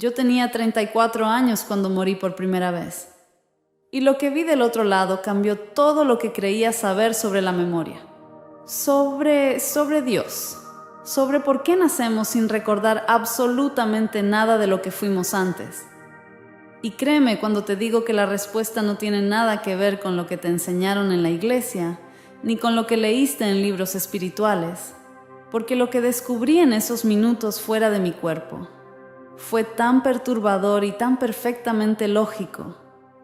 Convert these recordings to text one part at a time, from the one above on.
Yo tenía 34 años cuando morí por primera vez. Y lo que vi del otro lado cambió todo lo que creía saber sobre la memoria. Sobre Dios. Sobre por qué nacemos sin recordar absolutamente nada de lo que fuimos antes. Y créeme cuando te digo que la respuesta no tiene nada que ver con lo que te enseñaron en la iglesia, ni con lo que leíste en libros espirituales, porque lo que descubrí en esos minutos fuera de mi cuerpo fue tan perturbador y tan perfectamente lógico,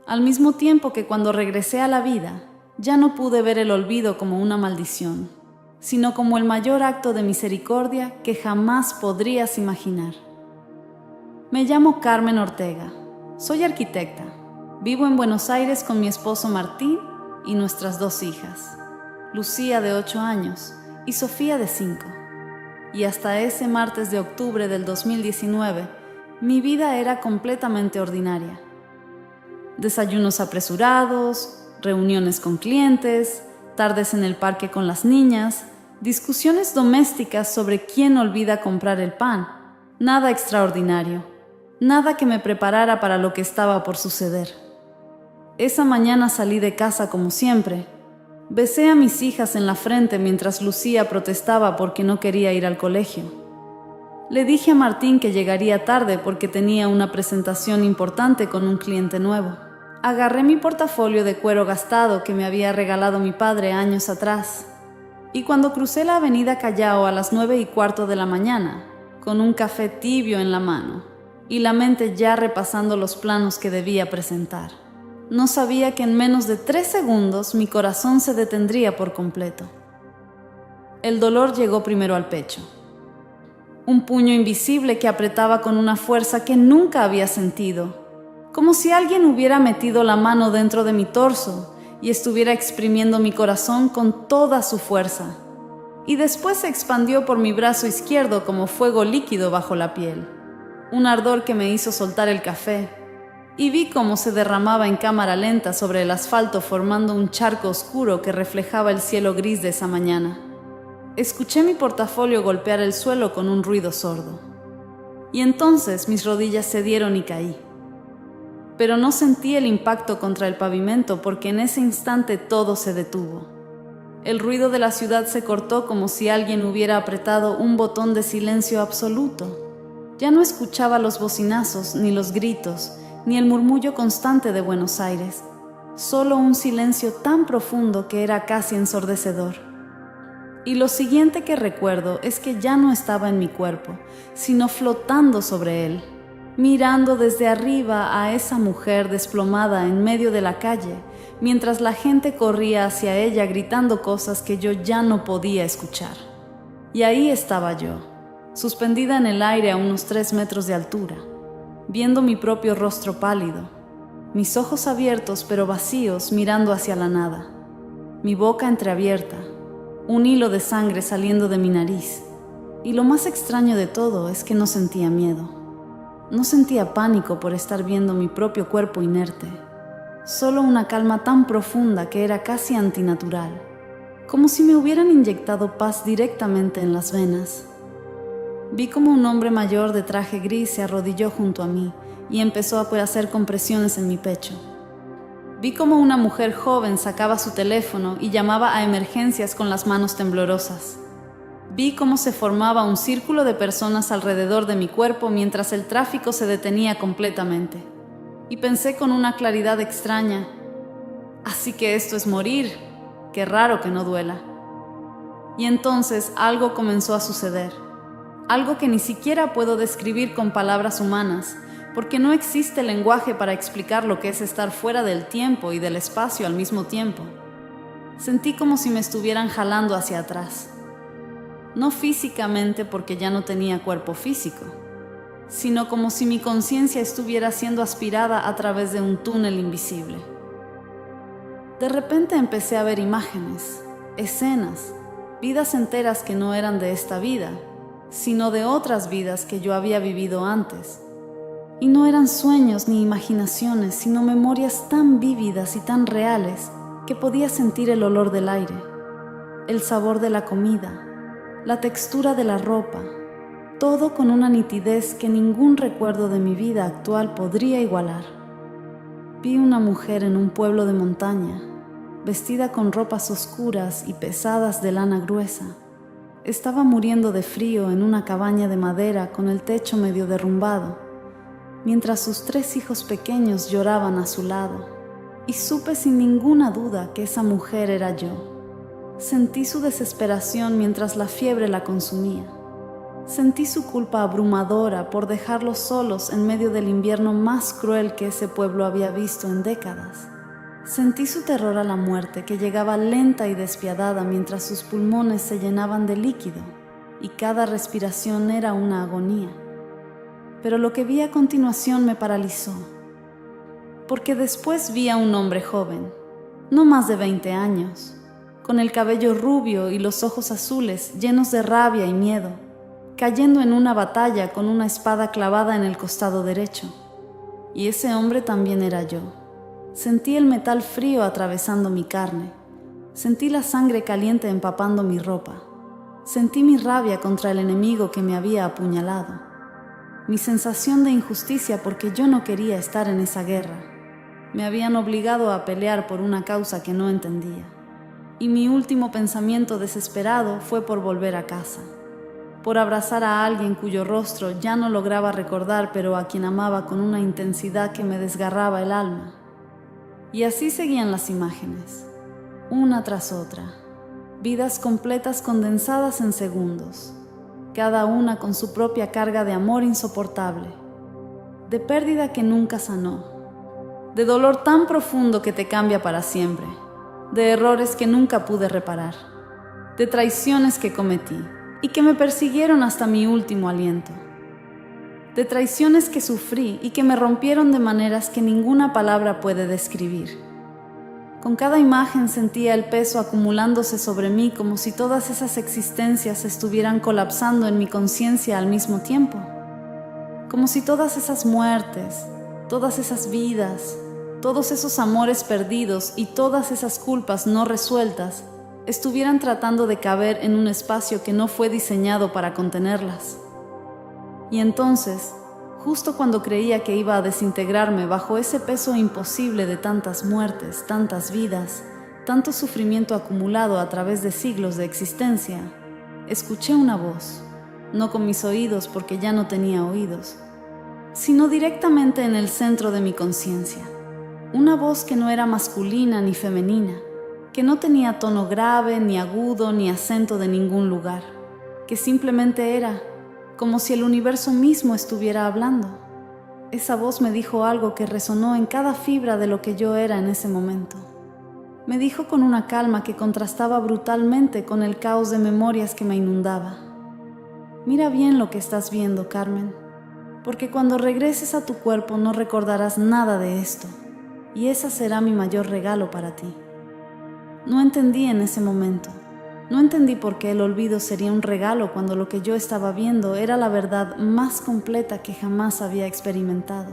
al mismo tiempo que cuando regresé a la vida, ya no pude ver el olvido como una maldición, sino como el mayor acto de misericordia que jamás podrías imaginar. Me llamo Carmen Ortega, soy arquitecta, vivo en Buenos Aires con mi esposo Martín y nuestras 2 hijas, Lucía de 8 años y Sofía de 5. Y hasta ese martes de octubre del 2019, mi vida era completamente ordinaria. Desayunos apresurados, reuniones con clientes, tardes en el parque con las niñas, discusiones domésticas sobre quién olvida comprar el pan. Nada extraordinario, nada que me preparara para lo que estaba por suceder. Esa mañana salí de casa como siempre. Besé a mis hijas en la frente mientras Lucía protestaba porque no quería ir al colegio. Le dije a Martín que llegaría tarde porque tenía una presentación importante con un cliente nuevo. Agarré mi portafolio de cuero gastado que me había regalado mi padre años atrás. Y cuando crucé la avenida Callao a las 9:15 de la mañana, con un café tibio en la mano, y la mente ya repasando los planos que debía presentar, no sabía que en menos de 3 segundos mi corazón se detendría por completo. El dolor llegó primero al pecho. Un puño invisible que apretaba con una fuerza que nunca había sentido, como si alguien hubiera metido la mano dentro de mi torso y estuviera exprimiendo mi corazón con toda su fuerza. Y después se expandió por mi brazo izquierdo como fuego líquido bajo la piel. Un ardor que me hizo soltar el café, y vi cómo se derramaba en cámara lenta sobre el asfalto formando un charco oscuro que reflejaba el cielo gris de esa mañana. Escuché mi portafolio golpear el suelo con un ruido sordo. Y entonces mis rodillas cedieron y caí. Pero no sentí el impacto contra el pavimento porque en ese instante todo se detuvo. El ruido de la ciudad se cortó como si alguien hubiera apretado un botón de silencio absoluto. Ya no escuchaba los bocinazos, ni los gritos, ni el murmullo constante de Buenos Aires. Solo un silencio tan profundo que era casi ensordecedor. Y lo siguiente que recuerdo es que ya no estaba en mi cuerpo, sino flotando sobre él, mirando desde arriba a esa mujer desplomada en medio de la calle, mientras la gente corría hacia ella gritando cosas que yo ya no podía escuchar. Y ahí estaba yo, suspendida en el aire a unos 3 metros de altura, viendo mi propio rostro pálido, mis ojos abiertos pero vacíos mirando hacia la nada, mi boca entreabierta, un hilo de sangre saliendo de mi nariz. Y lo más extraño de todo es que no sentía miedo. No sentía pánico por estar viendo mi propio cuerpo inerte, solo una calma tan profunda que era casi antinatural, como si me hubieran inyectado paz directamente en las venas. Vi como un hombre mayor de traje gris se arrodilló junto a mí y empezó a hacer compresiones en mi pecho. Vi como una mujer joven sacaba su teléfono y llamaba a emergencias con las manos temblorosas. Vi cómo se formaba un círculo de personas alrededor de mi cuerpo mientras el tráfico se detenía completamente. Y pensé con una claridad extraña: así que esto es morir, qué raro que no duela. Y entonces algo comenzó a suceder, algo que ni siquiera puedo describir con palabras humanas, porque no existe lenguaje para explicar lo que es estar fuera del tiempo y del espacio al mismo tiempo. Sentí como si me estuvieran jalando hacia atrás. No físicamente porque ya no tenía cuerpo físico, sino como si mi conciencia estuviera siendo aspirada a través de un túnel invisible. De repente empecé a ver imágenes, escenas, vidas enteras que no eran de esta vida, sino de otras vidas que yo había vivido antes. Y no eran sueños ni imaginaciones, sino memorias tan vívidas y tan reales que podía sentir el olor del aire, el sabor de la comida, la textura de la ropa, todo con una nitidez que ningún recuerdo de mi vida actual podría igualar. Vi una mujer en un pueblo de montaña, vestida con ropas oscuras y pesadas de lana gruesa. Estaba muriendo de frío en una cabaña de madera con el techo medio derrumbado, mientras sus 3 hijos pequeños lloraban a su lado, y supe sin ninguna duda que esa mujer era yo. Sentí su desesperación mientras la fiebre la consumía. Sentí su culpa abrumadora por dejarlos solos en medio del invierno más cruel que ese pueblo había visto en décadas. Sentí su terror a la muerte que llegaba lenta y despiadada mientras sus pulmones se llenaban de líquido y cada respiración era una agonía. Pero lo que vi a continuación me paralizó, porque después vi a un hombre joven, no más de 20 años, con el cabello rubio y los ojos azules llenos de rabia y miedo, cayendo en una batalla con una espada clavada en el costado derecho. Y ese hombre también era yo. Sentí el metal frío atravesando mi carne. Sentí la sangre caliente empapando mi ropa. Sentí mi rabia contra el enemigo que me había apuñalado. Mi sensación de injusticia porque yo no quería estar en esa guerra. Me habían obligado a pelear por una causa que no entendía. Y mi último pensamiento desesperado fue por volver a casa, por abrazar a alguien cuyo rostro ya no lograba recordar, pero a quien amaba con una intensidad que me desgarraba el alma. Y así seguían las imágenes, una tras otra, vidas completas condensadas en segundos, cada una con su propia carga de amor insoportable, de pérdida que nunca sanó, de dolor tan profundo que te cambia para siempre, de errores que nunca pude reparar, de traiciones que cometí y que me persiguieron hasta mi último aliento, de traiciones que sufrí y que me rompieron de maneras que ninguna palabra puede describir. Con cada imagen sentía el peso acumulándose sobre mí como si todas esas existencias estuvieran colapsando en mi conciencia al mismo tiempo, como si todas esas muertes, todas esas vidas, todos esos amores perdidos y todas esas culpas no resueltas estuvieran tratando de caber en un espacio que no fue diseñado para contenerlas. Y entonces, justo cuando creía que iba a desintegrarme bajo ese peso imposible de tantas muertes, tantas vidas, tanto sufrimiento acumulado a través de siglos de existencia, escuché una voz, no con mis oídos porque ya no tenía oídos, sino directamente en el centro de mi conciencia. Una voz que no era masculina ni femenina, que no tenía tono grave, ni agudo, ni acento de ningún lugar, que simplemente era como si el universo mismo estuviera hablando. Esa voz me dijo algo que resonó en cada fibra de lo que yo era en ese momento. Me dijo con una calma que contrastaba brutalmente con el caos de memorias que me inundaba: mira bien lo que estás viendo, Carmen, porque cuando regreses a tu cuerpo no recordarás nada de esto, y ese será mi mayor regalo para ti. No entendí en ese momento. No entendí por qué el olvido sería un regalo cuando lo que yo estaba viendo era la verdad más completa que jamás había experimentado.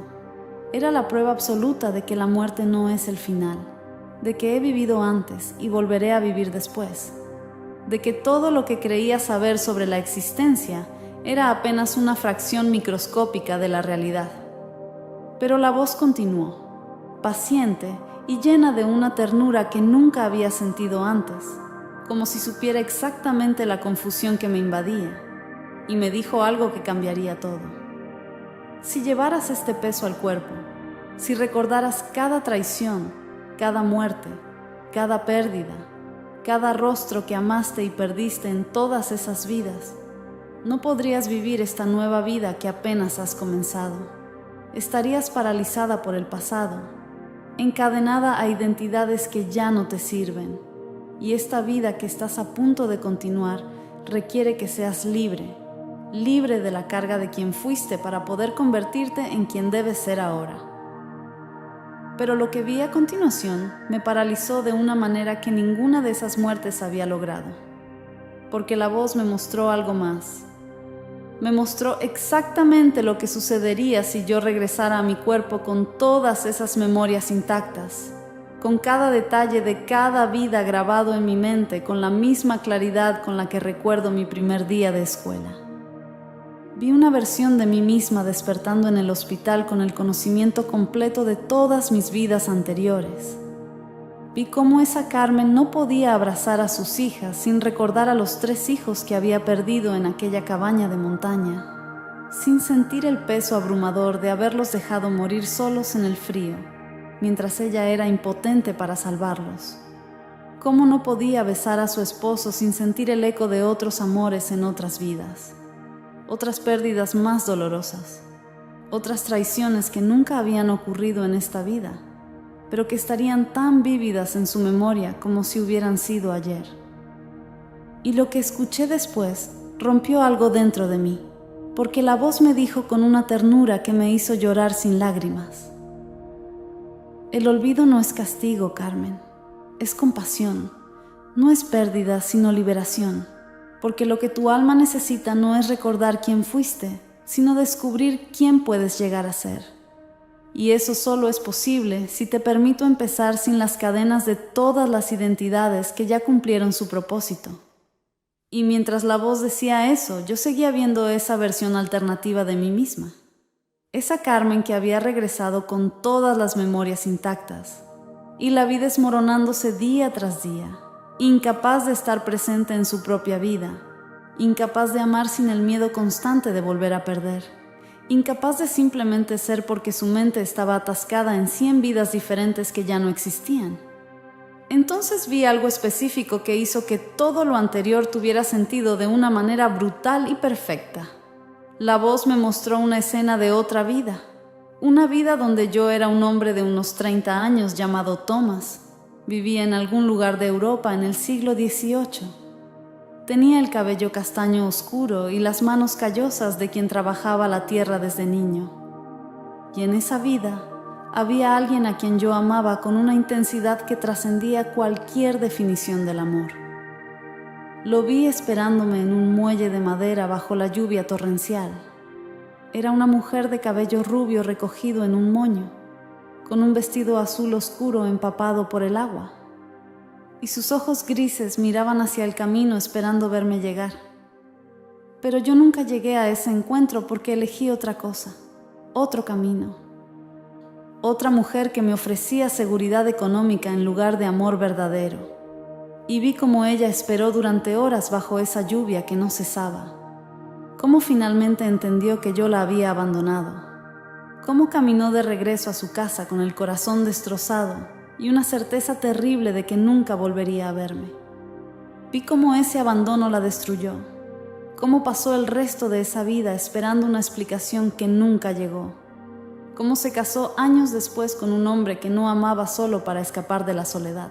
Era la prueba absoluta de que la muerte no es el final, de que he vivido antes y volveré a vivir después, de que todo lo que creía saber sobre la existencia era apenas una fracción microscópica de la realidad. Pero la voz continuó, paciente y llena de una ternura que nunca había sentido antes, como si supiera exactamente la confusión que me invadía, y me dijo algo que cambiaría todo. Si llevaras este peso al cuerpo, si recordaras cada traición, cada muerte, cada pérdida, cada rostro que amaste y perdiste en todas esas vidas, no podrías vivir esta nueva vida que apenas has comenzado. Estarías paralizada por el pasado, encadenada a identidades que ya no te sirven, y esta vida que estás a punto de continuar requiere que seas libre, libre de la carga de quien fuiste para poder convertirte en quien debes ser ahora. Pero lo que vi a continuación me paralizó de una manera que ninguna de esas muertes había logrado, porque la voz me mostró algo más. Me mostró exactamente lo que sucedería si yo regresara a mi cuerpo con todas esas memorias intactas, con cada detalle de cada vida grabado en mi mente con la misma claridad con la que recuerdo mi primer día de escuela. Vi una versión de mí misma despertando en el hospital con el conocimiento completo de todas mis vidas anteriores. Vi cómo esa Carmen no podía abrazar a sus hijas sin recordar a los 3 hijos que había perdido en aquella cabaña de montaña, sin sentir el peso abrumador de haberlos dejado morir solos en el frío, mientras ella era impotente para salvarlos. Cómo no podía besar a su esposo sin sentir el eco de otros amores en otras vidas, otras pérdidas más dolorosas, otras traiciones que nunca habían ocurrido en esta vida, pero que estarían tan vívidas en su memoria como si hubieran sido ayer. Y lo que escuché después rompió algo dentro de mí, porque la voz me dijo con una ternura que me hizo llorar sin lágrimas: el olvido no es castigo, Carmen, es compasión, no es pérdida sino liberación, porque lo que tu alma necesita no es recordar quién fuiste, sino descubrir quién puedes llegar a ser. Y eso solo es posible si te permito empezar sin las cadenas de todas las identidades que ya cumplieron su propósito. Y mientras la voz decía eso, yo seguía viendo esa versión alternativa de mí misma. Esa Carmen que había regresado con todas las memorias intactas. Y la vi desmoronándose día tras día, incapaz de estar presente en su propia vida, incapaz de amar sin el miedo constante de volver a perder. Incapaz de simplemente ser porque su mente estaba atascada en 100 vidas diferentes que ya no existían. Entonces vi algo específico que hizo que todo lo anterior tuviera sentido de una manera brutal y perfecta. La voz me mostró una escena de otra vida, una vida donde yo era un hombre de unos 30 años llamado Thomas. Vivía en algún lugar de Europa en el siglo XVIII. Tenía el cabello castaño oscuro y las manos callosas de quien trabajaba la tierra desde niño. Y en esa vida había alguien a quien yo amaba con una intensidad que trascendía cualquier definición del amor. Lo vi esperándome en un muelle de madera bajo la lluvia torrencial. Era una mujer de cabello rubio recogido en un moño, con un vestido azul oscuro empapado por el agua. Y sus ojos grises miraban hacia el camino esperando verme llegar. Pero yo nunca llegué a ese encuentro porque elegí otra cosa, otro camino. Otra mujer que me ofrecía seguridad económica en lugar de amor verdadero. Y vi cómo ella esperó durante horas bajo esa lluvia que no cesaba. Cómo finalmente entendió que yo la había abandonado. Cómo caminó de regreso a su casa con el corazón destrozado y una certeza terrible de que nunca volvería a verme. Vi cómo ese abandono la destruyó, cómo pasó el resto de esa vida esperando una explicación que nunca llegó, cómo se casó años después con un hombre que no amaba solo para escapar de la soledad,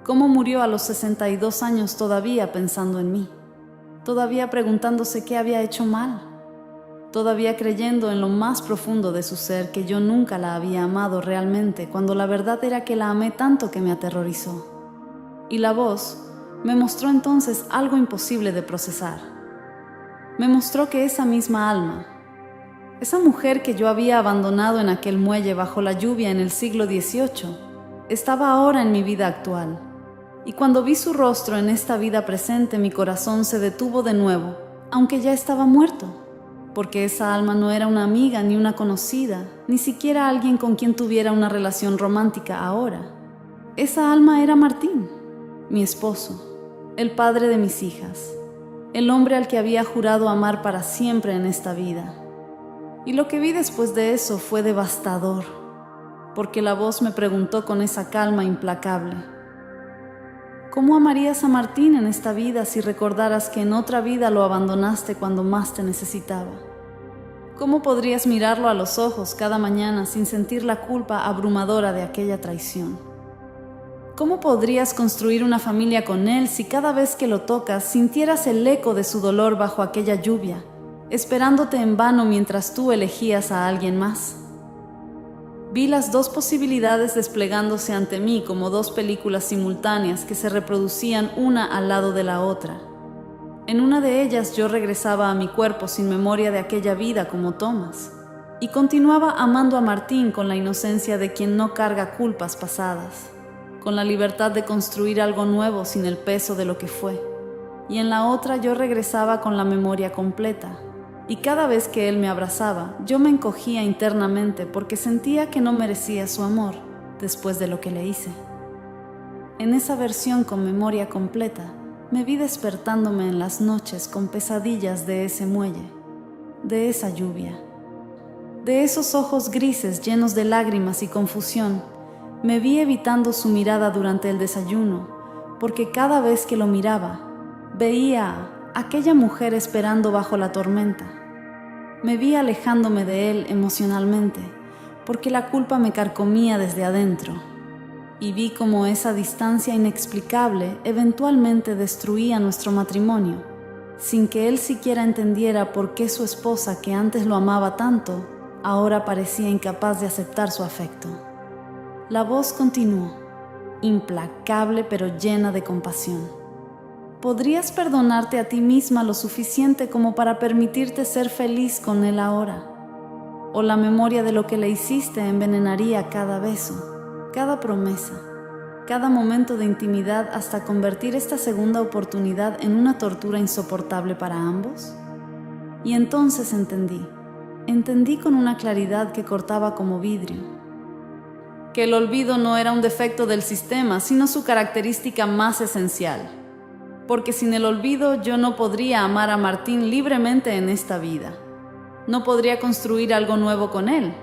cómo murió a los 62 años todavía pensando en mí, todavía preguntándose qué había hecho mal, todavía creyendo en lo más profundo de su ser que yo nunca la había amado realmente, cuando la verdad era que la amé tanto que me aterrorizó. Y la voz me mostró entonces algo imposible de procesar. Me mostró que esa misma alma, esa mujer que yo había abandonado en aquel muelle bajo la lluvia en el siglo XVIII, estaba ahora en mi vida actual. Y cuando vi su rostro en esta vida presente, mi corazón se detuvo de nuevo, aunque ya estaba muerto. Porque esa alma no era una amiga ni una conocida, ni siquiera alguien con quien tuviera una relación romántica ahora. Esa alma era Martín, mi esposo, el padre de mis hijas, el hombre al que había jurado amar para siempre en esta vida. Y lo que vi después de eso fue devastador, porque la voz me preguntó con esa calma implacable: ¿cómo amarías a Martín en esta vida si recordaras que en otra vida lo abandonaste cuando más te necesitaba? ¿Cómo podrías mirarlo a los ojos cada mañana sin sentir la culpa abrumadora de aquella traición? ¿Cómo podrías construir una familia con él si cada vez que lo tocas sintieras el eco de su dolor bajo aquella lluvia, esperándote en vano mientras tú elegías a alguien más? Vi las 2 posibilidades desplegándose ante mí como 2 películas simultáneas que se reproducían una al lado de la otra. En una de ellas yo regresaba a mi cuerpo sin memoria de aquella vida como Thomas, y continuaba amando a Martín con la inocencia de quien no carga culpas pasadas, con la libertad de construir algo nuevo sin el peso de lo que fue. Y en la otra yo regresaba con la memoria completa, y cada vez que él me abrazaba, yo me encogía internamente porque sentía que no merecía su amor después de lo que le hice. En esa versión con memoria completa, me vi despertándome en las noches con pesadillas de ese muelle, de esa lluvia, de esos ojos grises llenos de lágrimas y confusión. Me vi evitando su mirada durante el desayuno, porque cada vez que lo miraba, veía a aquella mujer esperando bajo la tormenta. Me vi alejándome de él emocionalmente, porque la culpa me carcomía desde adentro, y vi cómo esa distancia inexplicable eventualmente destruía nuestro matrimonio, sin que él siquiera entendiera por qué su esposa, que antes lo amaba tanto, ahora parecía incapaz de aceptar su afecto. La voz continuó, implacable pero llena de compasión. ¿Podrías perdonarte a ti misma lo suficiente como para permitirte ser feliz con él ahora? ¿O la memoria de lo que le hiciste envenenaría cada beso, cada promesa, cada momento de intimidad hasta convertir esta segunda oportunidad en una tortura insoportable para ambos? Y entonces entendí con una claridad que cortaba como vidrio, que el olvido no era un defecto del sistema, sino su característica más esencial. Porque sin el olvido yo no podría amar a Martín libremente en esta vida. No podría construir algo nuevo con él.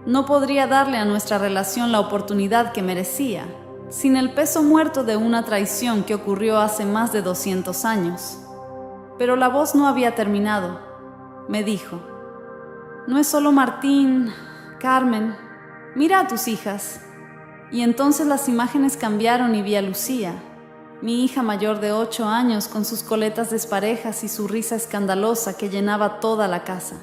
No podría darle a nuestra relación la oportunidad que merecía, sin el peso muerto de una traición que ocurrió hace más de 200 años. Pero la voz no había terminado. Me dijo, no es solo Martín, Carmen, mira a tus hijas. Y entonces las imágenes cambiaron y vi a Lucía, mi hija mayor de 8 años con sus coletas desparejas y su risa escandalosa que llenaba toda la casa.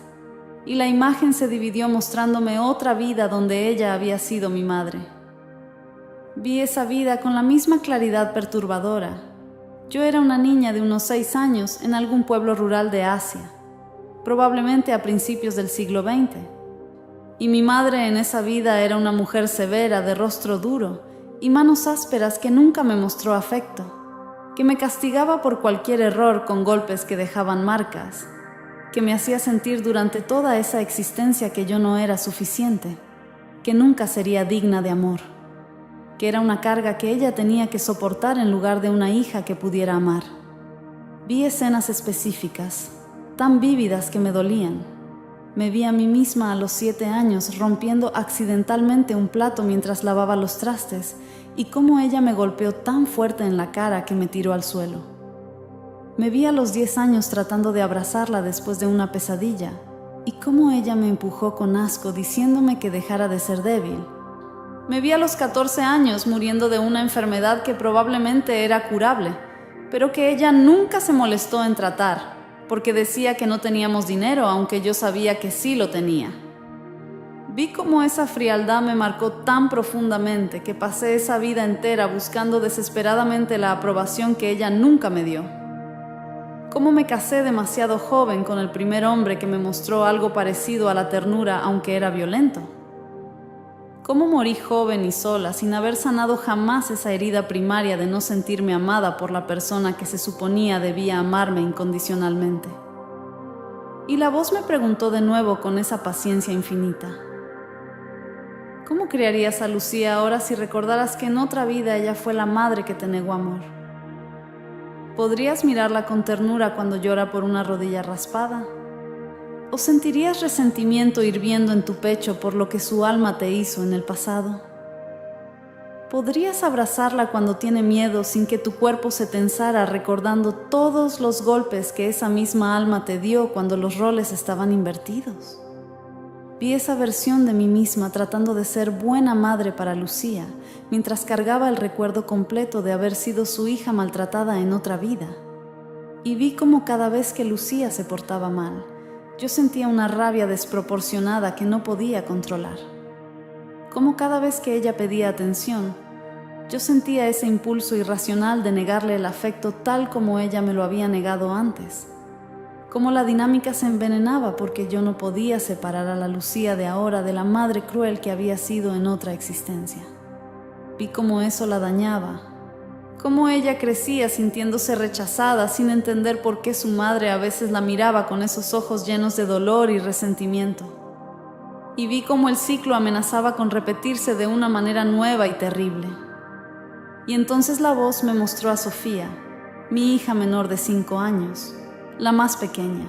Y la imagen se dividió mostrándome otra vida donde ella había sido mi madre. Vi esa vida con la misma claridad perturbadora. Yo era una niña de unos 6 años en algún pueblo rural de Asia, probablemente a principios del siglo XX. Y mi madre en esa vida era una mujer severa, de rostro duro y manos ásperas que nunca me mostró afecto, que me castigaba por cualquier error con golpes que dejaban marcas, que me hacía sentir durante toda esa existencia que yo no era suficiente, que nunca sería digna de amor, que era una carga que ella tenía que soportar en lugar de una hija que pudiera amar. Vi escenas específicas, tan vívidas que me dolían. Me vi a mí misma a los 7 años rompiendo accidentalmente un plato mientras lavaba los trastes y cómo ella me golpeó tan fuerte en la cara que me tiró al suelo. Me vi a los 10 años tratando de abrazarla después de una pesadilla y cómo ella me empujó con asco diciéndome que dejara de ser débil. Me vi a los 14 años muriendo de una enfermedad que probablemente era curable, pero que ella nunca se molestó en tratar, porque decía que no teníamos dinero, aunque yo sabía que sí lo tenía. Vi cómo esa frialdad me marcó tan profundamente que pasé esa vida entera buscando desesperadamente la aprobación que ella nunca me dio. Cómo me casé demasiado joven con el primer hombre que me mostró algo parecido a la ternura, aunque era violento. Cómo morí joven y sola, sin haber sanado jamás esa herida primaria de no sentirme amada por la persona que se suponía debía amarme incondicionalmente. Y la voz me preguntó de nuevo con esa paciencia infinita, ¿cómo criarías a Lucía ahora si recordaras que en otra vida ella fue la madre que te negó amor? ¿Podrías mirarla con ternura cuando llora por una rodilla raspada? ¿O sentirías resentimiento hirviendo en tu pecho por lo que su alma te hizo en el pasado? ¿Podrías abrazarla cuando tiene miedo sin que tu cuerpo se tensara recordando todos los golpes que esa misma alma te dio cuando los roles estaban invertidos? Vi esa versión de mí misma tratando de ser buena madre para Lucía, mientras cargaba el recuerdo completo de haber sido su hija maltratada en otra vida. Y vi cómo cada vez que Lucía se portaba mal, yo sentía una rabia desproporcionada que no podía controlar. Como cada vez que ella pedía atención, yo sentía ese impulso irracional de negarle el afecto tal como ella me lo había negado antes. Como la dinámica se envenenaba porque yo no podía separar a la Lucía de ahora de la madre cruel que había sido en otra existencia. Vi cómo eso la dañaba, Cómo ella crecía sintiéndose rechazada sin entender por qué su madre a veces la miraba con esos ojos llenos de dolor y resentimiento. Y vi cómo el ciclo amenazaba con repetirse de una manera nueva y terrible. Y entonces la voz me mostró a Sofía, mi hija menor de 5 años, la más pequeña,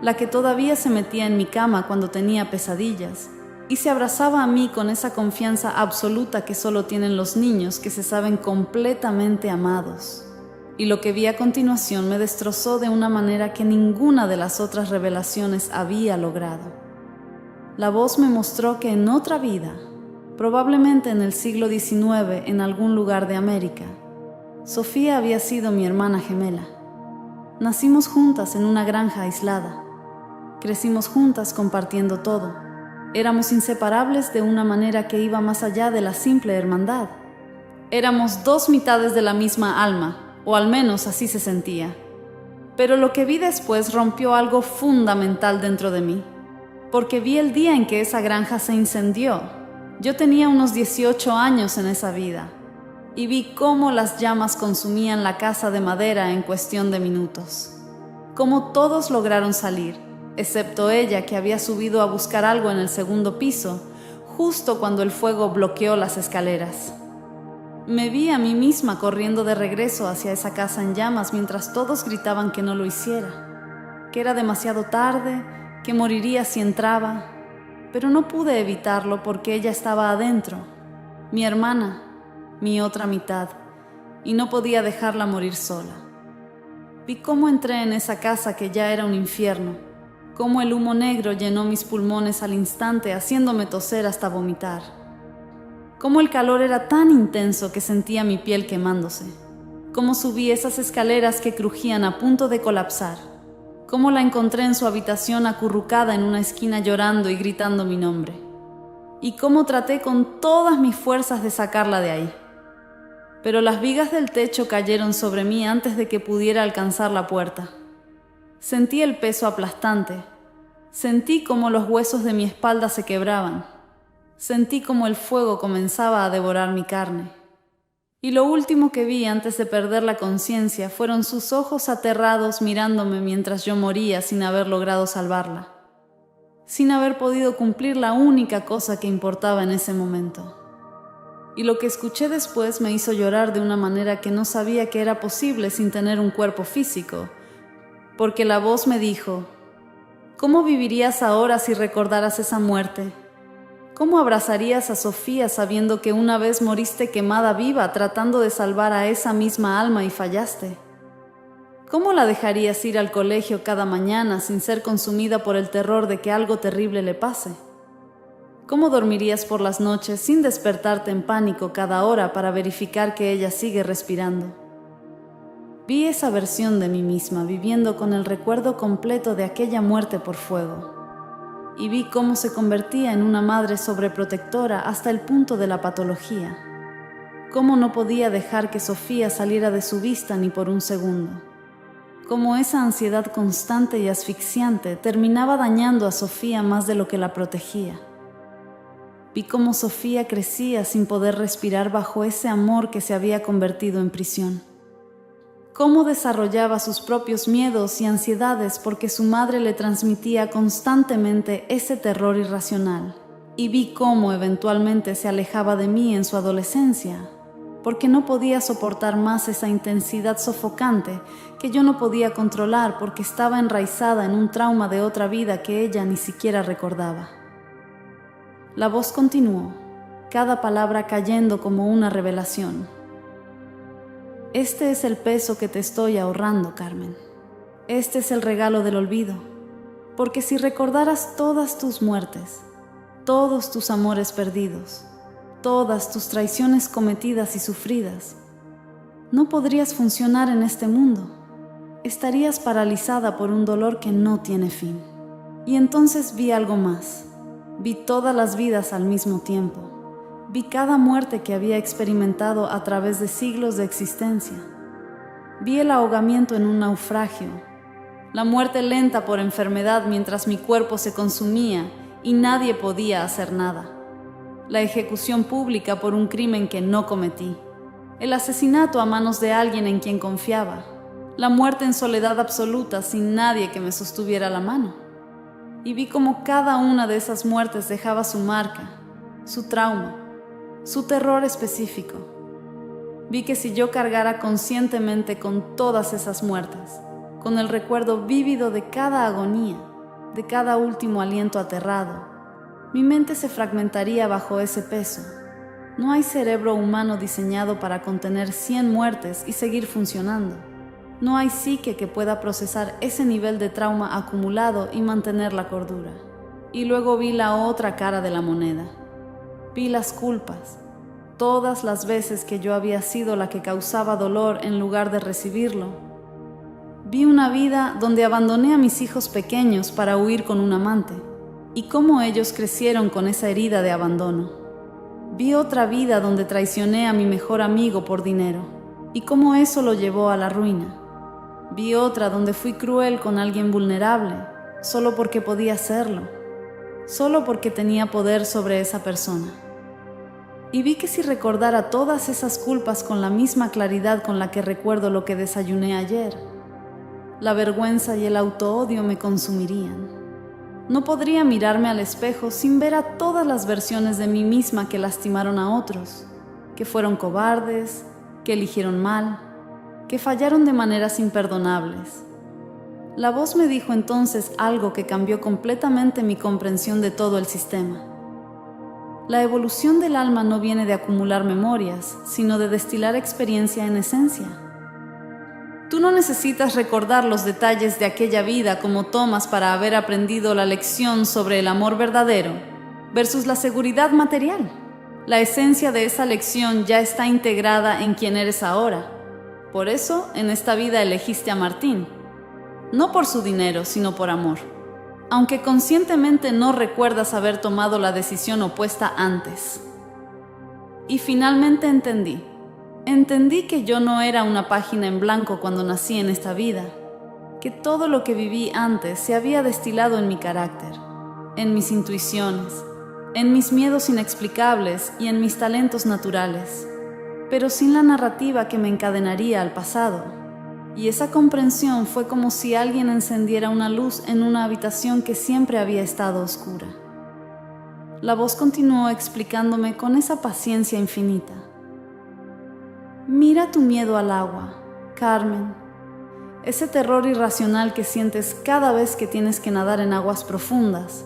la que todavía se metía en mi cama cuando tenía pesadillas y se abrazaba a mí con esa confianza absoluta que solo tienen los niños que se saben completamente amados. Y lo que vi a continuación me destrozó de una manera que ninguna de las otras revelaciones había logrado. La voz me mostró que en otra vida, probablemente en el siglo XIX en algún lugar de América, Sofía había sido mi hermana gemela. Nacimos juntas en una granja aislada. Crecimos juntas compartiendo todo. Éramos inseparables de una manera que iba más allá de la simple hermandad. Éramos 2 mitades de la misma alma, o al menos así se sentía. Pero lo que vi después rompió algo fundamental dentro de mí, porque vi el día en que esa granja se incendió. Yo tenía unos 18 años en esa vida, y vi cómo las llamas consumían la casa de madera en cuestión de minutos. Cómo todos lograron salir, excepto ella, que había subido a buscar algo en el 2º piso, justo cuando el fuego bloqueó las escaleras. Me vi a mí misma corriendo de regreso hacia esa casa en llamas mientras todos gritaban que no lo hiciera, que era demasiado tarde, que moriría si entraba, pero no pude evitarlo porque ella estaba adentro, mi hermana, mi otra mitad, y no podía dejarla morir sola. Vi cómo entré en esa casa que ya era un infierno, cómo el humo negro llenó mis pulmones al instante, haciéndome toser hasta vomitar. Cómo el calor era tan intenso que sentía mi piel quemándose. Cómo subí esas escaleras que crujían a punto de colapsar. Cómo la encontré en su habitación acurrucada en una esquina llorando y gritando mi nombre. Y cómo traté con todas mis fuerzas de sacarla de ahí. Pero las vigas del techo cayeron sobre mí antes de que pudiera alcanzar la puerta. Sentí el peso aplastante. Sentí cómo los huesos de mi espalda se quebraban. Sentí cómo el fuego comenzaba a devorar mi carne. Y lo último que vi antes de perder la conciencia fueron sus ojos aterrados mirándome mientras yo moría sin haber logrado salvarla, sin haber podido cumplir la única cosa que importaba en ese momento. Y lo que escuché después me hizo llorar de una manera que no sabía que era posible sin tener un cuerpo físico, porque la voz me dijo: ¿cómo vivirías ahora si recordaras esa muerte? ¿Cómo abrazarías a Sofía sabiendo que una vez moriste quemada viva tratando de salvar a esa misma alma y fallaste? ¿Cómo la dejarías ir al colegio cada mañana sin ser consumida por el terror de que algo terrible le pase? ¿Cómo dormirías por las noches sin despertarte en pánico cada hora para verificar que ella sigue respirando? Vi esa versión de mí misma viviendo con el recuerdo completo de aquella muerte por fuego. Y vi cómo se convertía en una madre sobreprotectora hasta el punto de la patología. Cómo no podía dejar que Sofía saliera de su vista ni por un segundo. Cómo esa ansiedad constante y asfixiante terminaba dañando a Sofía más de lo que la protegía. Vi cómo Sofía crecía sin poder respirar bajo ese amor que se había convertido en prisión. Cómo desarrollaba sus propios miedos y ansiedades porque su madre le transmitía constantemente ese terror irracional. Y vi cómo eventualmente se alejaba de mí en su adolescencia, porque no podía soportar más esa intensidad sofocante que yo no podía controlar porque estaba enraizada en un trauma de otra vida que ella ni siquiera recordaba. La voz continuó, cada palabra cayendo como una revelación. Este es el peso que te estoy ahorrando, Carmen. Este es el regalo del olvido. Porque si recordaras todas tus muertes, todos tus amores perdidos, todas tus traiciones cometidas y sufridas, no podrías funcionar en este mundo. Estarías paralizada por un dolor que no tiene fin. Y entonces vi algo más. Vi todas las vidas al mismo tiempo. Vi cada muerte que había experimentado a través de siglos de existencia. Vi el ahogamiento en un naufragio, la muerte lenta por enfermedad mientras mi cuerpo se consumía y nadie podía hacer nada, la ejecución pública por un crimen que no cometí, el asesinato a manos de alguien en quien confiaba, la muerte en soledad absoluta sin nadie que me sostuviera la mano. Y vi cómo cada una de esas muertes dejaba su marca, su trauma, su terror específico. Vi que si yo cargara conscientemente con todas esas muertes, con el recuerdo vívido de cada agonía, de cada último aliento aterrado, mi mente se fragmentaría bajo ese peso. No hay cerebro humano diseñado para contener 100 muertes y seguir funcionando. No hay psique que pueda procesar ese nivel de trauma acumulado y mantener la cordura. Y luego vi la otra cara de la moneda. Vi las culpas, todas las veces que yo había sido la que causaba dolor en lugar de recibirlo. Vi una vida donde abandoné a mis hijos pequeños para huir con un amante, y cómo ellos crecieron con esa herida de abandono. Vi otra vida donde traicioné a mi mejor amigo por dinero, y cómo eso lo llevó a la ruina. Vi otra donde fui cruel con alguien vulnerable, solo porque podía hacerlo, solo porque tenía poder sobre esa persona. Y vi que si recordara todas esas culpas con la misma claridad con la que recuerdo lo que desayuné ayer, la vergüenza y el autoodio me consumirían. No podría mirarme al espejo sin ver a todas las versiones de mí misma que lastimaron a otros, que fueron cobardes, que eligieron mal, que fallaron de maneras imperdonables. La voz me dijo entonces algo que cambió completamente mi comprensión de todo el sistema. La evolución del alma no viene de acumular memorias, sino de destilar experiencia en esencia. Tú no necesitas recordar los detalles de aquella vida como tomas para haber aprendido la lección sobre el amor verdadero versus la seguridad material. La esencia de esa lección ya está integrada en quien eres ahora. Por eso, en esta vida elegiste a Martín, no por su dinero, sino por amor. Aunque conscientemente no recuerdas haber tomado la decisión opuesta antes. Y finalmente entendí que yo no era una página en blanco cuando nací en esta vida, que todo lo que viví antes se había destilado en mi carácter, en mis intuiciones, en mis miedos inexplicables y en mis talentos naturales, pero sin la narrativa que me encadenaría al pasado. Y esa comprensión fue como si alguien encendiera una luz en una habitación que siempre había estado oscura. La voz continuó explicándome con esa paciencia infinita. Mira tu miedo al agua, Carmen. Ese terror irracional que sientes cada vez que tienes que nadar en aguas profundas.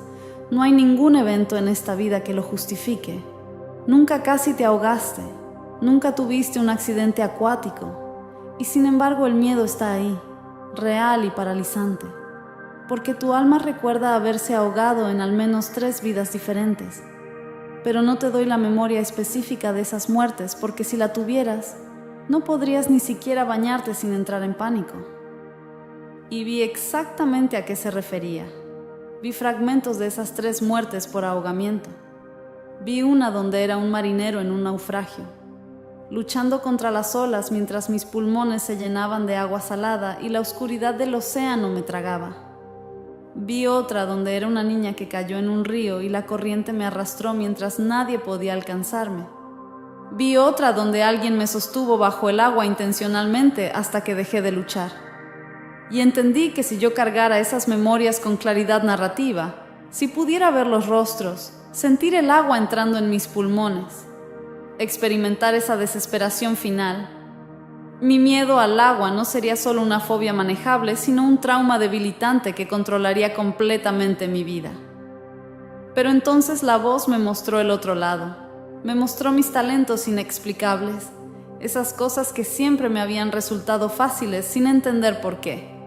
No hay ningún evento en esta vida que lo justifique. Nunca casi te ahogaste. Nunca tuviste un accidente acuático. Y sin embargo el miedo está ahí, real y paralizante. Porque tu alma recuerda haberse ahogado en al menos 3 vidas diferentes. Pero no te doy la memoria específica de esas muertes porque si la tuvieras, no podrías ni siquiera bañarte sin entrar en pánico. Y vi exactamente a qué se refería. Vi fragmentos de esas 3 muertes por ahogamiento. Vi una donde era un marinero en un naufragio, luchando contra las olas mientras mis pulmones se llenaban de agua salada y la oscuridad del océano me tragaba. Vi otra donde era una niña que cayó en un río y la corriente me arrastró mientras nadie podía alcanzarme. Vi otra donde alguien me sostuvo bajo el agua intencionalmente hasta que dejé de luchar. Y entendí que si yo cargara esas memorias con claridad narrativa, si pudiera ver los rostros, sentir el agua entrando en mis pulmones, experimentar esa desesperación final, mi miedo al agua no sería solo una fobia manejable, sino un trauma debilitante que controlaría completamente mi vida. Pero entonces la voz me mostró el otro lado. Me mostró mis talentos inexplicables, esas cosas que siempre me habían resultado fáciles sin entender por qué.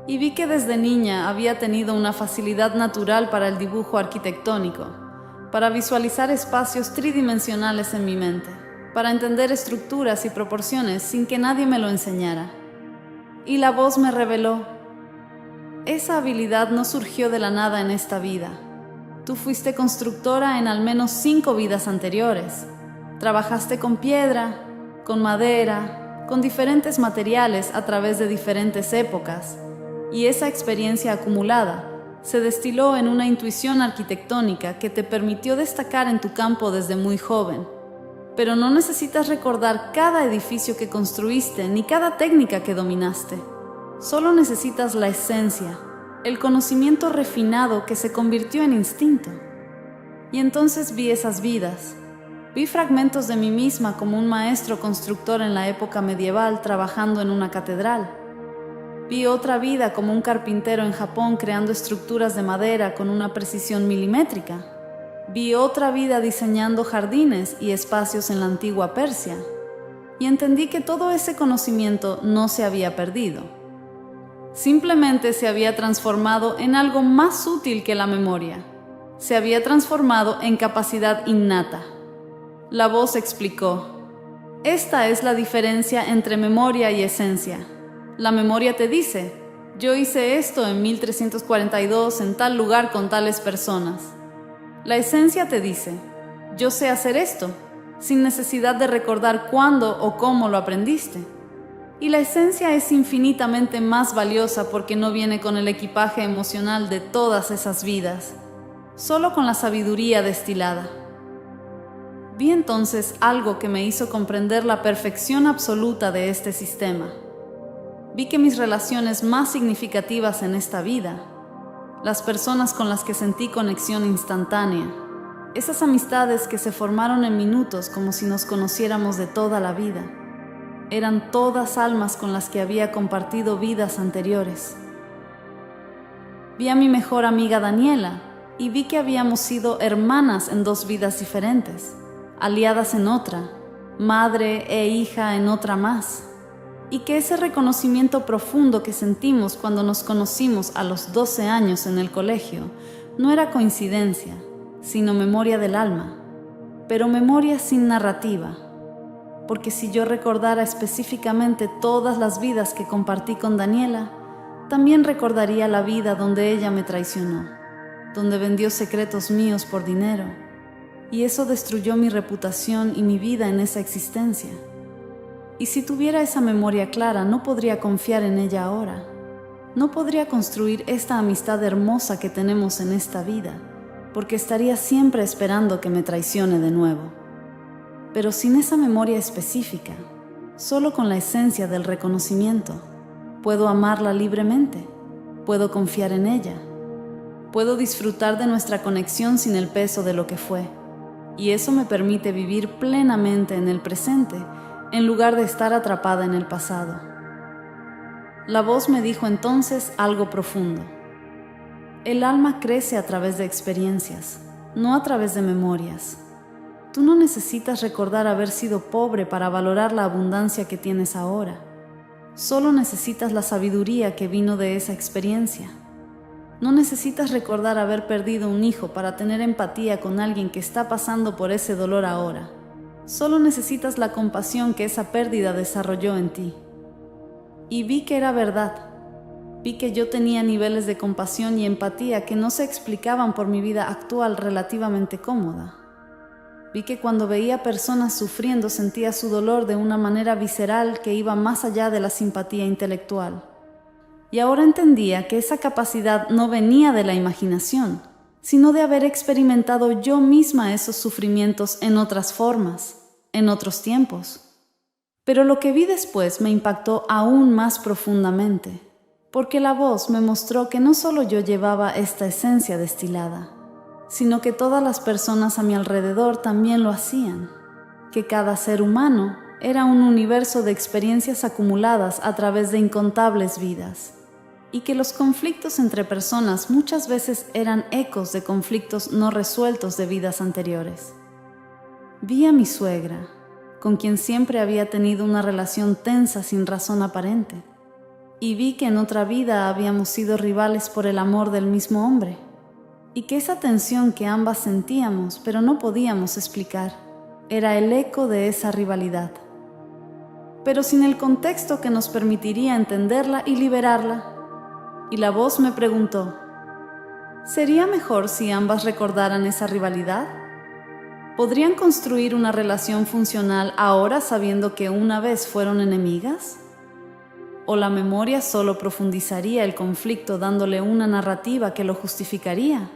Y vi que desde niña había tenido una facilidad natural para el dibujo arquitectónico, para visualizar espacios tridimensionales en mi mente, para entender estructuras y proporciones sin que nadie me lo enseñara. Y la voz me reveló: esa habilidad no surgió de la nada en esta vida. Tú fuiste constructora en al menos 5 vidas anteriores. Trabajaste con piedra, con madera, con diferentes materiales a través de diferentes épocas, y esa experiencia acumulada se destiló en una intuición arquitectónica que te permitió destacar en tu campo desde muy joven. Pero no necesitas recordar cada edificio que construiste ni cada técnica que dominaste. Solo necesitas la esencia, el conocimiento refinado que se convirtió en instinto. Y entonces vi esas vidas. Vi fragmentos de mí misma como un maestro constructor en la época medieval trabajando en una catedral. Vi otra vida como un carpintero en Japón creando estructuras de madera con una precisión milimétrica. Vi otra vida diseñando jardines y espacios en la antigua Persia. Y entendí que todo ese conocimiento no se había perdido. Simplemente se había transformado en algo más útil que la memoria. Se había transformado en capacidad innata. La voz explicó: esta es la diferencia entre memoria y esencia. La memoria te dice: yo hice esto en 1342 en tal lugar con tales personas. La esencia te dice: yo sé hacer esto, sin necesidad de recordar cuándo o cómo lo aprendiste. Y la esencia es infinitamente más valiosa porque no viene con el equipaje emocional de todas esas vidas, solo con la sabiduría destilada. Vi entonces algo que me hizo comprender la perfección absoluta de este sistema. Vi que mis relaciones más significativas en esta vida, las personas con las que sentí conexión instantánea, esas amistades que se formaron en minutos como si nos conociéramos de toda la vida, eran todas almas con las que había compartido vidas anteriores. Vi a mi mejor amiga Daniela y vi que habíamos sido hermanas en 2 vidas diferentes, aliadas en otra, madre e hija en otra más, y que ese reconocimiento profundo que sentimos cuando nos conocimos a los 12 años en el colegio no era coincidencia, sino memoria del alma, pero memoria sin narrativa. Porque si yo recordara específicamente todas las vidas que compartí con Daniela, también recordaría la vida donde ella me traicionó, donde vendió secretos míos por dinero, y eso destruyó mi reputación y mi vida en esa existencia. Y si tuviera esa memoria clara, no podría confiar en ella ahora. No podría construir esta amistad hermosa que tenemos en esta vida, porque estaría siempre esperando que me traicione de nuevo. Pero sin esa memoria específica, solo con la esencia del reconocimiento, puedo amarla libremente, puedo confiar en ella, puedo disfrutar de nuestra conexión sin el peso de lo que fue, y eso me permite vivir plenamente en el presente en lugar de estar atrapada en el pasado. La voz me dijo entonces algo profundo. El alma crece a través de experiencias, no a través de memorias. Tú no necesitas recordar haber sido pobre para valorar la abundancia que tienes ahora. Solo necesitas la sabiduría que vino de esa experiencia. No necesitas recordar haber perdido un hijo para tener empatía con alguien que está pasando por ese dolor ahora. Solo necesitas la compasión que esa pérdida desarrolló en ti. Y vi que era verdad. Vi que yo tenía niveles de compasión y empatía que no se explicaban por mi vida actual relativamente cómoda. Vi que cuando veía personas sufriendo sentía su dolor de una manera visceral que iba más allá de la simpatía intelectual. Y ahora entendía que esa capacidad no venía de la imaginación, sino de haber experimentado yo misma esos sufrimientos en otras formas, en otros tiempos. Pero lo que vi después me impactó aún más profundamente, porque la voz me mostró que no solo yo llevaba esta esencia destilada, sino que todas las personas a mi alrededor también lo hacían, que cada ser humano era un universo de experiencias acumuladas a través de incontables vidas, y que los conflictos entre personas muchas veces eran ecos de conflictos no resueltos de vidas anteriores. Vi a mi suegra, con quien siempre había tenido una relación tensa sin razón aparente, y vi que en otra vida habíamos sido rivales por el amor del mismo hombre, y que esa tensión que ambas sentíamos pero no podíamos explicar era el eco de esa rivalidad, pero sin el contexto que nos permitiría entenderla y liberarla. Y la voz me preguntó: ¿sería mejor si ambas recordaran esa rivalidad? ¿Podrían construir una relación funcional ahora sabiendo que una vez fueron enemigas? ¿O la memoria solo profundizaría el conflicto dándole una narrativa que lo justificaría?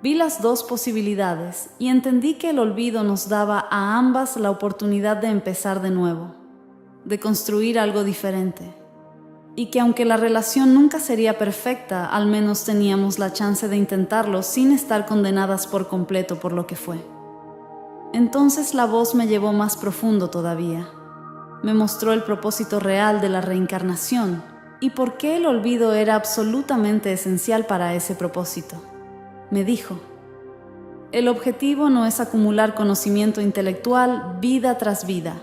Vi las dos posibilidades y entendí que el olvido nos daba a ambas la oportunidad de empezar de nuevo, de construir algo diferente, y que aunque la relación nunca sería perfecta, al menos teníamos la chance de intentarlo sin estar condenadas por completo por lo que fue. Entonces la voz me llevó más profundo todavía. Me mostró el propósito real de la reencarnación y por qué el olvido era absolutamente esencial para ese propósito. Me dijo: el objetivo no es acumular conocimiento intelectual vida tras vida.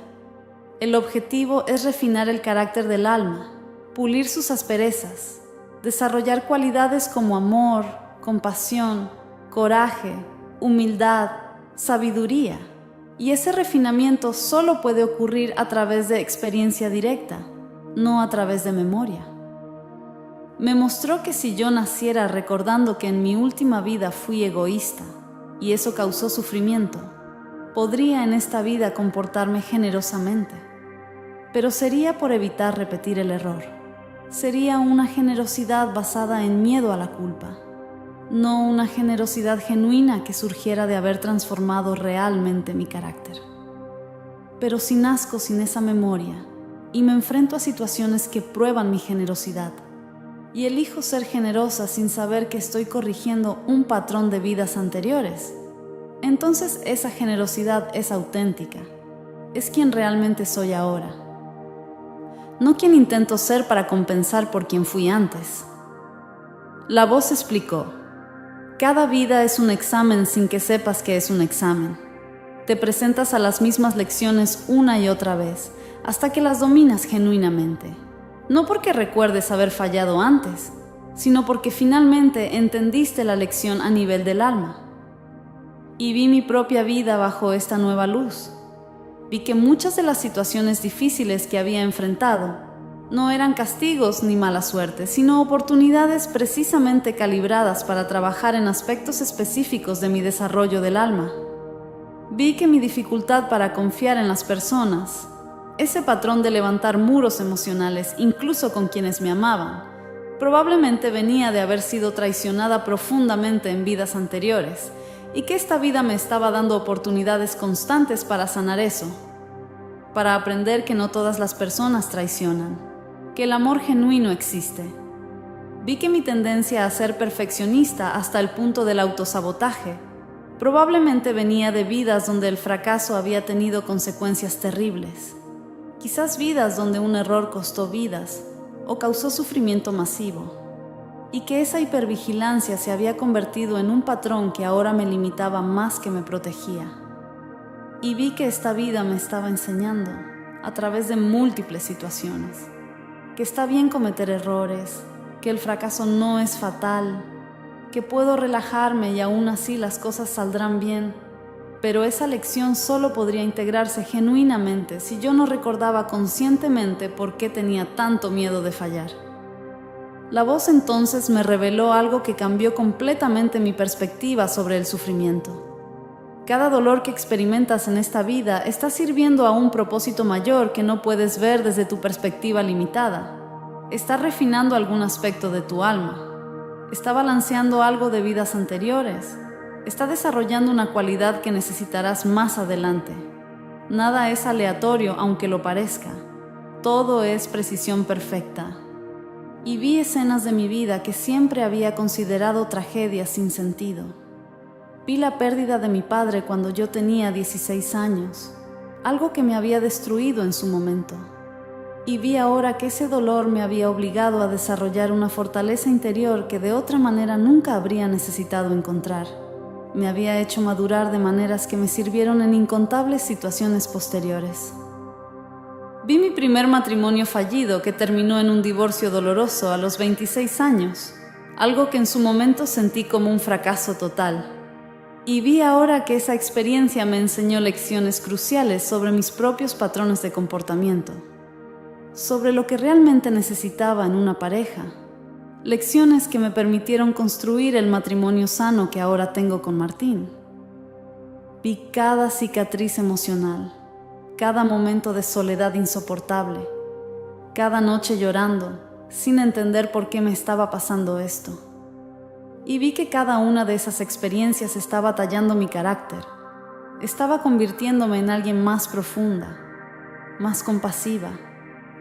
El objetivo es refinar el carácter del alma, pulir sus asperezas, desarrollar cualidades como amor, compasión, coraje, humildad, sabiduría. Y ese refinamiento solo puede ocurrir a través de experiencia directa, no a través de memoria. Me mostró que si yo naciera recordando que en mi última vida fui egoísta, y eso causó sufrimiento, podría en esta vida comportarme generosamente. Pero sería por evitar repetir el error. Sería una generosidad basada en miedo a la culpa, no una generosidad genuina que surgiera de haber transformado realmente mi carácter. Pero si nazco sin esa memoria y me enfrento a situaciones que prueban mi generosidad, y elijo ser generosa sin saber que estoy corrigiendo un patrón de vidas anteriores, entonces esa generosidad es auténtica, es quien realmente soy ahora, no quien intento ser para compensar por quien fui antes. La voz explicó: cada vida es un examen sin que sepas que es un examen. Te presentas a las mismas lecciones una y otra vez, hasta que las dominas genuinamente. No porque recuerdes haber fallado antes, sino porque finalmente entendiste la lección a nivel del alma. Y vi mi propia vida bajo esta nueva luz. Vi que muchas de las situaciones difíciles que había enfrentado no eran castigos ni mala suerte, sino oportunidades precisamente calibradas para trabajar en aspectos específicos de mi desarrollo del alma. Vi que mi dificultad para confiar en las personas, ese patrón de levantar muros emocionales incluso con quienes me amaban, probablemente venía de haber sido traicionada profundamente en vidas anteriores, y que esta vida me estaba dando oportunidades constantes para sanar eso, para aprender que no todas las personas traicionan, que el amor genuino existe. Vi que mi tendencia a ser perfeccionista hasta el punto del autosabotaje probablemente venía de vidas donde el fracaso había tenido consecuencias terribles. Quizás vidas donde un error costó vidas o causó sufrimiento masivo, y que esa hipervigilancia se había convertido en un patrón que ahora me limitaba más que me protegía. Y vi que esta vida me estaba enseñando, a través de múltiples situaciones, que está bien cometer errores, que el fracaso no es fatal, que puedo relajarme y aún así las cosas saldrán bien. Pero esa lección solo podría integrarse genuinamente si yo no recordaba conscientemente por qué tenía tanto miedo de fallar. La voz entonces me reveló algo que cambió completamente mi perspectiva sobre el sufrimiento. Cada dolor que experimentas en esta vida está sirviendo a un propósito mayor que no puedes ver desde tu perspectiva limitada. Está refinando algún aspecto de tu alma. Está balanceando algo de vidas anteriores. Está desarrollando una cualidad que necesitarás más adelante. Nada es aleatorio, aunque lo parezca. Todo es precisión perfecta. Y vi escenas de mi vida que siempre había considerado tragedias sin sentido. Vi la pérdida de mi padre cuando yo tenía 16 años, algo que me había destruido en su momento. Y vi ahora que ese dolor me había obligado a desarrollar una fortaleza interior que de otra manera nunca habría necesitado encontrar. Me había hecho madurar de maneras que me sirvieron en incontables situaciones posteriores. Vi mi primer matrimonio fallido que terminó en un divorcio doloroso a los 26 años, algo que en su momento sentí como un fracaso total. Y vi ahora que esa experiencia me enseñó lecciones cruciales sobre mis propios patrones de comportamiento, sobre lo que realmente necesitaba en una pareja. Lecciones que me permitieron construir el matrimonio sano que ahora tengo con Martín. Vi cada cicatriz emocional, cada momento de soledad insoportable, cada noche llorando, sin entender por qué me estaba pasando esto. Y vi que cada una de esas experiencias estaba tallando mi carácter. Estaba convirtiéndome en alguien más profunda, más compasiva,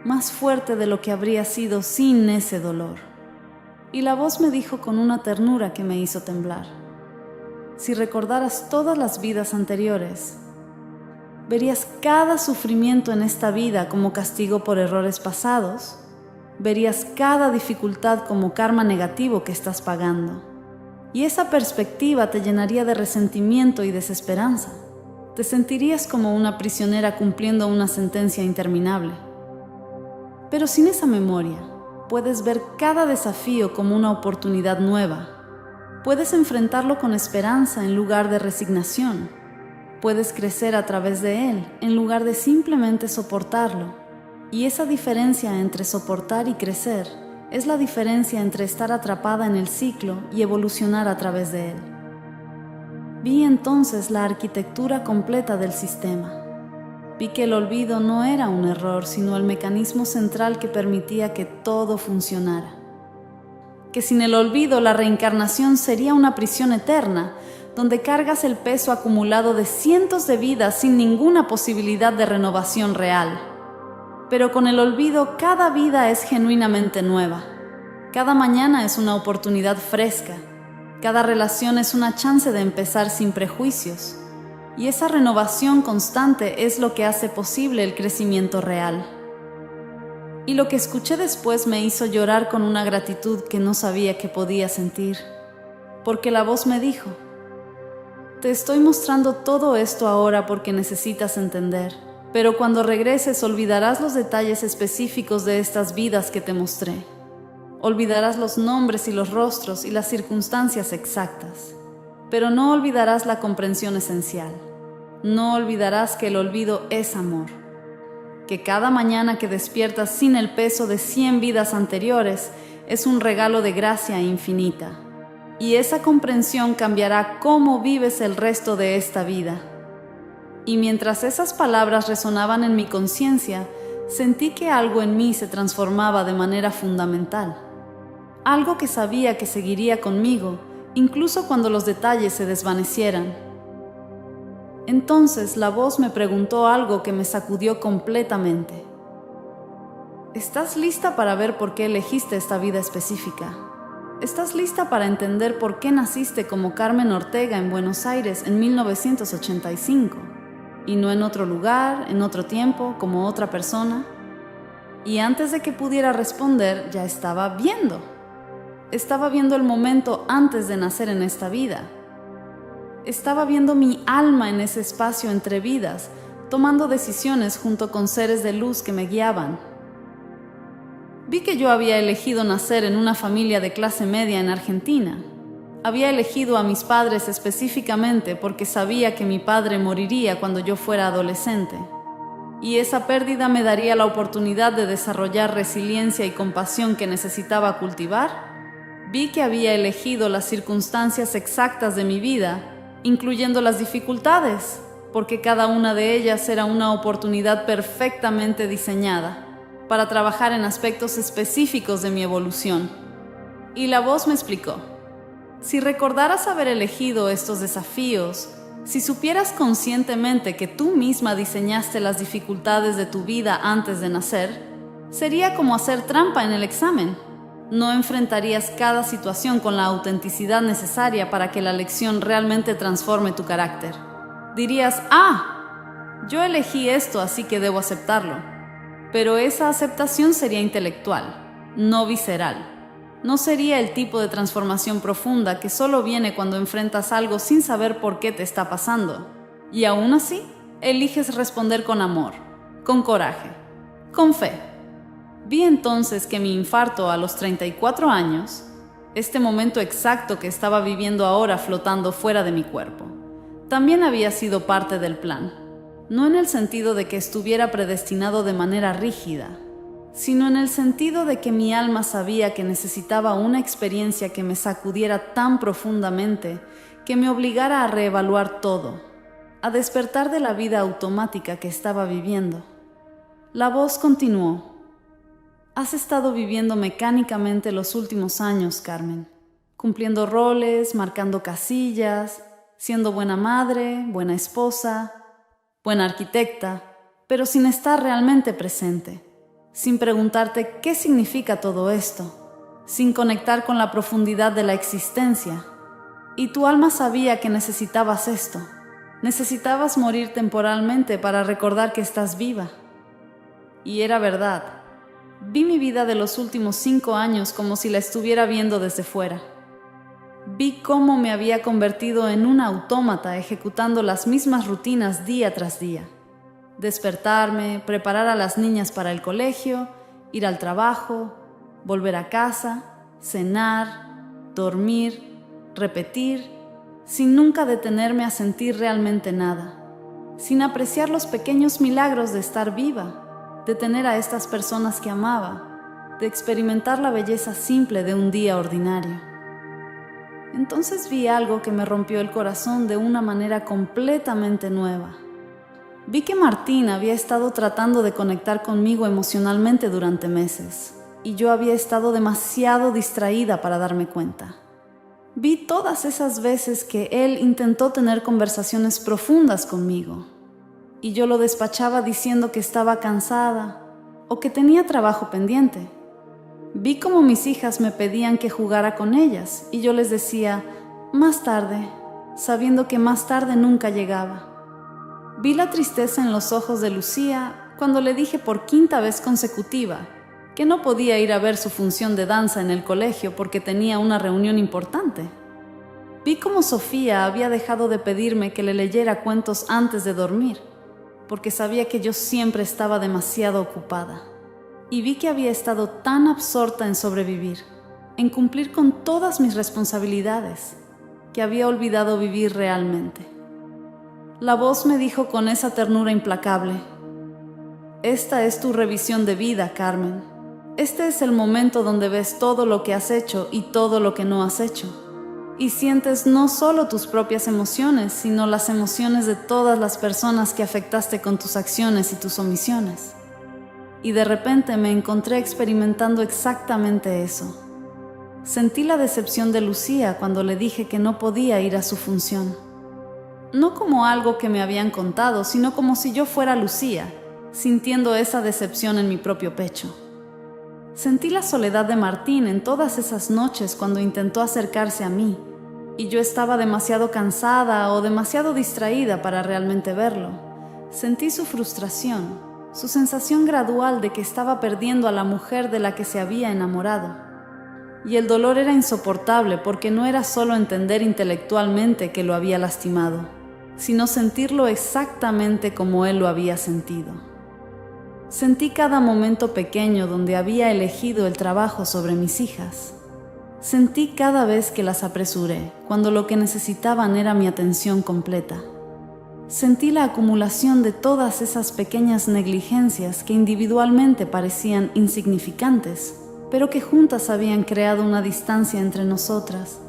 más fuerte de lo que habría sido sin ese dolor. Y la voz me dijo con una ternura que me hizo temblar: si recordaras todas las vidas anteriores, verías cada sufrimiento en esta vida como castigo por errores pasados, verías cada dificultad como karma negativo que estás pagando. Y esa perspectiva te llenaría de resentimiento y desesperanza. Te sentirías como una prisionera cumpliendo una sentencia interminable. Pero sin esa memoria, puedes ver cada desafío como una oportunidad nueva. Puedes enfrentarlo con esperanza en lugar de resignación. Puedes crecer a través de él en lugar de simplemente soportarlo. Y esa diferencia entre soportar y crecer es la diferencia entre estar atrapada en el ciclo y evolucionar a través de él. Vi entonces la arquitectura completa del sistema. Vi que el olvido no era un error, sino el mecanismo central que permitía que todo funcionara. Que sin el olvido la reencarnación sería una prisión eterna, donde cargas el peso acumulado de cientos de vidas sin ninguna posibilidad de renovación real. Pero con el olvido cada vida es genuinamente nueva. Cada mañana es una oportunidad fresca. Cada relación es una chance de empezar sin prejuicios. Y esa renovación constante es lo que hace posible el crecimiento real. Y lo que escuché después me hizo llorar con una gratitud que no sabía que podía sentir. Porque la voz me dijo: te estoy mostrando todo esto ahora porque necesitas entender. Pero cuando regreses olvidarás los detalles específicos de estas vidas que te mostré. Olvidarás los nombres y los rostros y las circunstancias exactas. Pero no olvidarás la comprensión esencial. No olvidarás que el olvido es amor. Que cada mañana que despiertas sin el peso de 100 vidas anteriores es un regalo de gracia infinita. Y esa comprensión cambiará cómo vives el resto de esta vida. Y mientras esas palabras resonaban en mi conciencia, sentí que algo en mí se transformaba de manera fundamental. Algo que sabía que seguiría conmigo, incluso cuando los detalles se desvanecieran. Entonces la voz me preguntó algo que me sacudió completamente. ¿Estás lista para ver por qué elegiste esta vida específica? ¿Estás lista para entender por qué naciste como Carmen Ortega en Buenos Aires en 1985? Y no en otro lugar, en otro tiempo, como otra persona. Y antes de que pudiera responder, ya estaba viendo. Estaba viendo el momento antes de nacer en esta vida. Estaba viendo mi alma en ese espacio entre vidas, tomando decisiones junto con seres de luz que me guiaban. Vi que yo había elegido nacer en una familia de clase media en Argentina. Había elegido a mis padres específicamente porque sabía que mi padre moriría cuando yo fuera adolescente. Y esa pérdida me daría la oportunidad de desarrollar resiliencia y compasión que necesitaba cultivar. Vi que había elegido las circunstancias exactas de mi vida, incluyendo las dificultades, porque cada una de ellas era una oportunidad perfectamente diseñada para trabajar en aspectos específicos de mi evolución. Y la voz me explicó: si recordaras haber elegido estos desafíos, si supieras conscientemente que tú misma diseñaste las dificultades de tu vida antes de nacer, sería como hacer trampa en el examen. No enfrentarías cada situación con la autenticidad necesaria para que la lección realmente transforme tu carácter. Dirías: yo elegí esto, así que debo aceptarlo. Pero esa aceptación sería intelectual, no visceral. No sería el tipo de transformación profunda que solo viene cuando enfrentas algo sin saber por qué te está pasando. Y aún así, eliges responder con amor, con coraje, con fe. Vi entonces que mi infarto a los 34 años, este momento exacto que estaba viviendo ahora flotando fuera de mi cuerpo, también había sido parte del plan. No en el sentido de que estuviera predestinado de manera rígida, sino en el sentido de que mi alma sabía que necesitaba una experiencia que me sacudiera tan profundamente que me obligara a reevaluar todo, a despertar de la vida automática que estaba viviendo. La voz continuó: has estado viviendo mecánicamente los últimos años, Carmen, cumpliendo roles, marcando casillas, siendo buena madre, buena esposa, buena arquitecta, pero sin estar realmente presente, sin preguntarte qué significa todo esto, sin conectar con la profundidad de la existencia. Y tu alma sabía que necesitabas esto. Necesitabas morir temporalmente para recordar que estás viva. Y era verdad. Vi mi vida de los últimos 5 años como si la estuviera viendo desde fuera. Vi cómo me había convertido en un autómata ejecutando las mismas rutinas día tras día. Despertarme, preparar a las niñas para el colegio, ir al trabajo, volver a casa, cenar, dormir, repetir, sin nunca detenerme a sentir realmente nada, sin apreciar los pequeños milagros de estar viva, de tener a estas personas que amaba, de experimentar la belleza simple de un día ordinario. Entonces vi algo que me rompió el corazón de una manera completamente nueva. Vi que Martín había estado tratando de conectar conmigo emocionalmente durante meses, y yo había estado demasiado distraída para darme cuenta. Vi todas esas veces que él intentó tener conversaciones profundas conmigo, y yo lo despachaba diciendo que estaba cansada o que tenía trabajo pendiente. Vi cómo mis hijas me pedían que jugara con ellas, y yo les decía, más tarde, sabiendo que más tarde nunca llegaba. Vi la tristeza en los ojos de Lucía cuando le dije por 5ª vez consecutiva que no podía ir a ver su función de danza en el colegio porque tenía una reunión importante. Vi cómo Sofía había dejado de pedirme que le leyera cuentos antes de dormir, porque sabía que yo siempre estaba demasiado ocupada. Y vi que había estado tan absorta en sobrevivir, en cumplir con todas mis responsabilidades, que había olvidado vivir realmente. La voz me dijo con esa ternura implacable, «Esta es tu revisión de vida, Carmen. Este es el momento donde ves todo lo que has hecho y todo lo que no has hecho. Y sientes no solo tus propias emociones, sino las emociones de todas las personas que afectaste con tus acciones y tus omisiones». Y de repente me encontré experimentando exactamente eso. Sentí la decepción de Lucía cuando le dije que no podía ir a su función. No como algo que me habían contado, sino como si yo fuera Lucía, sintiendo esa decepción en mi propio pecho. Sentí la soledad de Martín en todas esas noches cuando intentó acercarse a mí, y yo estaba demasiado cansada o demasiado distraída para realmente verlo. Sentí su frustración, su sensación gradual de que estaba perdiendo a la mujer de la que se había enamorado. Y el dolor era insoportable porque no era solo entender intelectualmente que lo había lastimado, sino sentirlo exactamente como él lo había sentido. Sentí cada momento pequeño donde había elegido el trabajo sobre mis hijas. Sentí cada vez que las apresuré, cuando lo que necesitaban era mi atención completa. Sentí la acumulación de todas esas pequeñas negligencias que individualmente parecían insignificantes, pero que juntas habían creado una distancia entre nosotras.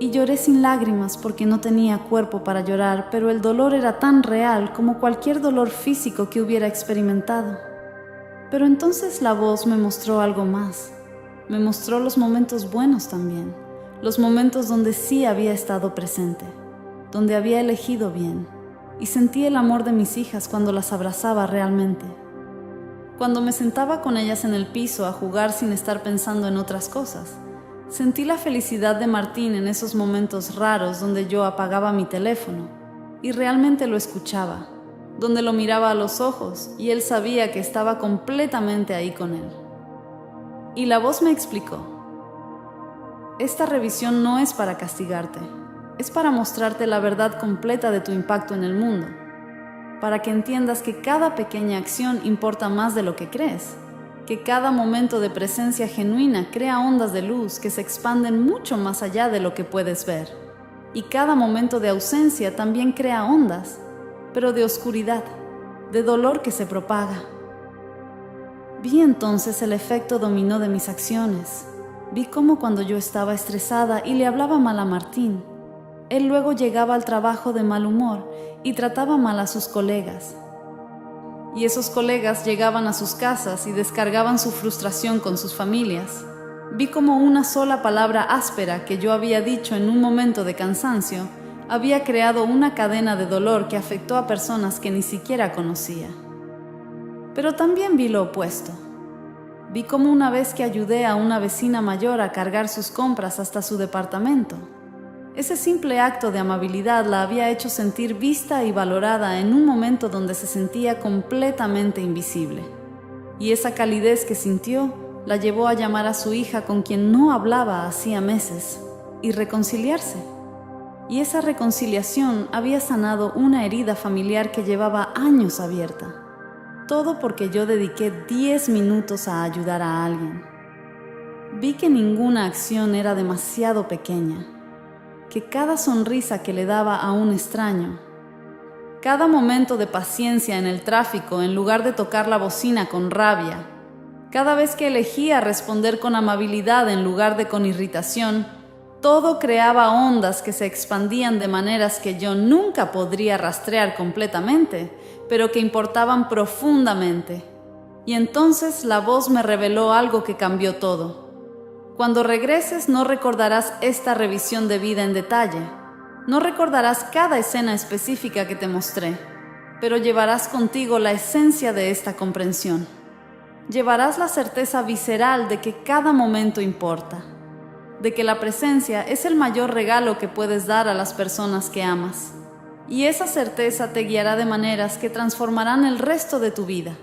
Y lloré sin lágrimas porque no tenía cuerpo para llorar, pero el dolor era tan real como cualquier dolor físico que hubiera experimentado. Pero entonces la voz me mostró algo más. Me mostró los momentos buenos también, los momentos donde sí había estado presente, donde había elegido bien, y sentí el amor de mis hijas cuando las abrazaba realmente. Cuando me sentaba con ellas en el piso a jugar sin estar pensando en otras cosas, sentí la felicidad de Martín en esos momentos raros donde yo apagaba mi teléfono y realmente lo escuchaba, donde lo miraba a los ojos y él sabía que estaba completamente ahí con él. Y la voz me explicó, esta revisión no es para castigarte, es para mostrarte la verdad completa de tu impacto en el mundo, para que entiendas que cada pequeña acción importa más de lo que crees, que cada momento de presencia genuina crea ondas de luz que se expanden mucho más allá de lo que puedes ver, y cada momento de ausencia también crea ondas, pero de oscuridad, de dolor que se propaga. Vi entonces el efecto dominó de mis acciones. Vi cómo cuando yo estaba estresada y le hablaba mal a Martín, él luego llegaba al trabajo de mal humor y trataba mal a sus colegas. Y esos colegas llegaban a sus casas y descargaban su frustración con sus familias. Vi como una sola palabra áspera que yo había dicho en un momento de cansancio había creado una cadena de dolor que afectó a personas que ni siquiera conocía. Pero también vi lo opuesto. Vi como una vez que ayudé a una vecina mayor a cargar sus compras hasta su departamento, ese simple acto de amabilidad la había hecho sentir vista y valorada en un momento donde se sentía completamente invisible. Y esa calidez que sintió la llevó a llamar a su hija con quien no hablaba hacía meses y reconciliarse. Y esa reconciliación había sanado una herida familiar que llevaba años abierta. Todo porque yo dediqué 10 minutos a ayudar a alguien. Vi que ninguna acción era demasiado pequeña, que cada sonrisa que le daba a un extraño, cada momento de paciencia en el tráfico en lugar de tocar la bocina con rabia, cada vez que elegía responder con amabilidad en lugar de con irritación, todo creaba ondas que se expandían de maneras que yo nunca podría rastrear completamente, pero que importaban profundamente. Y entonces la voz me reveló algo que cambió todo. Cuando regreses no recordarás esta revisión de vida en detalle. No recordarás cada escena específica que te mostré, pero llevarás contigo la esencia de esta comprensión. Llevarás la certeza visceral de que cada momento importa, de que la presencia es el mayor regalo que puedes dar a las personas que amas. Y esa certeza te guiará de maneras que transformarán el resto de tu vida.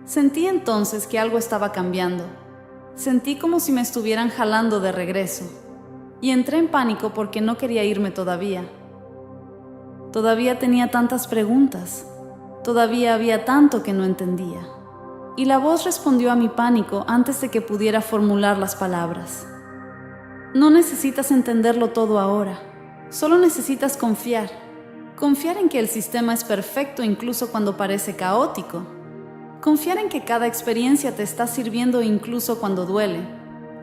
Sentí entonces que algo estaba cambiando. Sentí como si me estuvieran jalando de regreso. Y entré en pánico porque no quería irme todavía. Todavía tenía tantas preguntas. Todavía había tanto que no entendía. Y la voz respondió a mi pánico antes de que pudiera formular las palabras. No necesitas entenderlo todo ahora. Solo necesitas confiar. Confiar en que el sistema es perfecto incluso cuando parece caótico. Confiar en que cada experiencia te está sirviendo incluso cuando duele.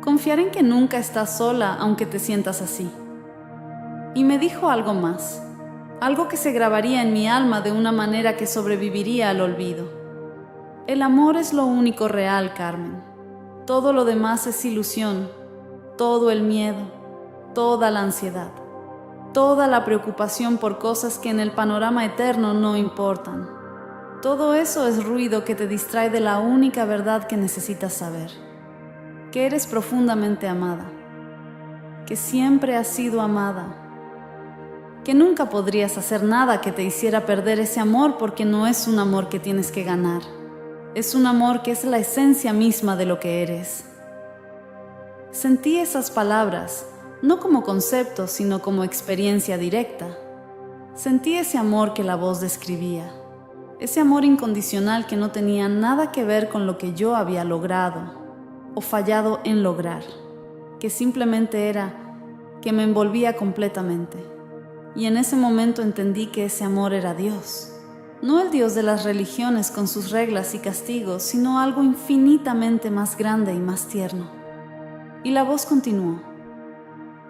Confiar en que nunca estás sola aunque te sientas así. Y me dijo algo más. Algo que se grabaría en mi alma de una manera que sobreviviría al olvido. El amor es lo único real, Carmen. Todo lo demás es ilusión. Todo el miedo, toda la ansiedad, toda la preocupación por cosas que en el panorama eterno no importan. Todo eso es ruido que te distrae de la única verdad que necesitas saber, que eres profundamente amada, que siempre has sido amada, que nunca podrías hacer nada que te hiciera perder ese amor porque no es un amor que tienes que ganar, es un amor que es la esencia misma de lo que eres. Sentí esas palabras, no como concepto, sino como experiencia directa. Sentí ese amor que la voz describía, ese amor incondicional que no tenía nada que ver con lo que yo había logrado o fallado en lograr, que simplemente era que me envolvía completamente. Y en ese momento entendí que ese amor era Dios, no el Dios de las religiones con sus reglas y castigos, sino algo infinitamente más grande y más tierno. Y la voz continuó.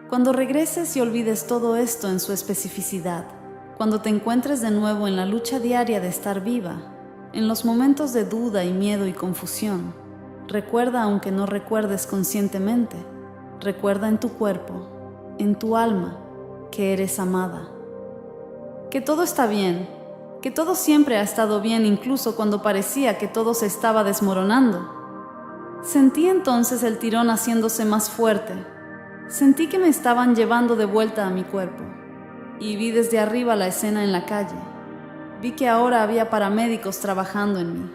Cuando regreses y olvides todo esto en su especificidad, cuando te encuentres de nuevo en la lucha diaria de estar viva, en los momentos de duda y miedo y confusión, recuerda, aunque no recuerdes conscientemente, recuerda en tu cuerpo, en tu alma, que eres amada. Que todo está bien, que todo siempre ha estado bien incluso cuando parecía que todo se estaba desmoronando. Sentí entonces el tirón haciéndose más fuerte. Sentí que me estaban llevando de vuelta a mi cuerpo. Y vi desde arriba la escena en la calle. Vi que ahora había paramédicos trabajando en mí.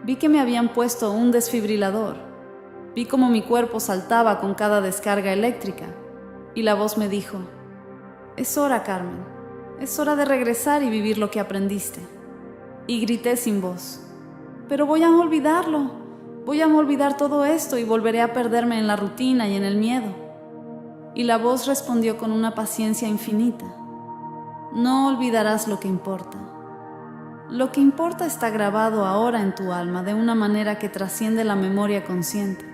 Vi que me habían puesto un desfibrilador. Vi cómo mi cuerpo saltaba con cada descarga eléctrica. Y la voz me dijo: es hora, Carmen. Es hora de regresar y vivir lo que aprendiste. Y grité sin voz: pero voy a olvidarlo. Voy a olvidar todo esto y volveré a perderme en la rutina y en el miedo. Y la voz respondió con una paciencia infinita: no olvidarás lo que importa. Lo que importa está grabado ahora en tu alma de una manera que trasciende la memoria consciente.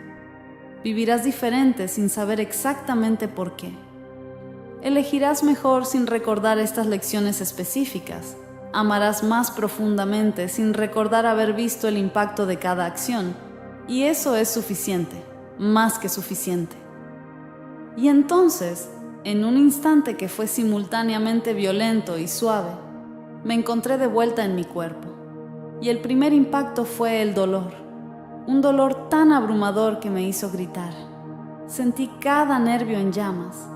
Vivirás diferente sin saber exactamente por qué. Elegirás mejor sin recordar estas lecciones específicas. Amarás más profundamente sin recordar haber visto el impacto de cada acción. Y eso es suficiente. más que suficiente. Y entonces, en un instante que fue simultáneamente violento y suave, me encontré de vuelta en mi cuerpo. Y el primer impacto fue el dolor, un dolor tan abrumador que me hizo gritar. Sentí cada nervio en llamas.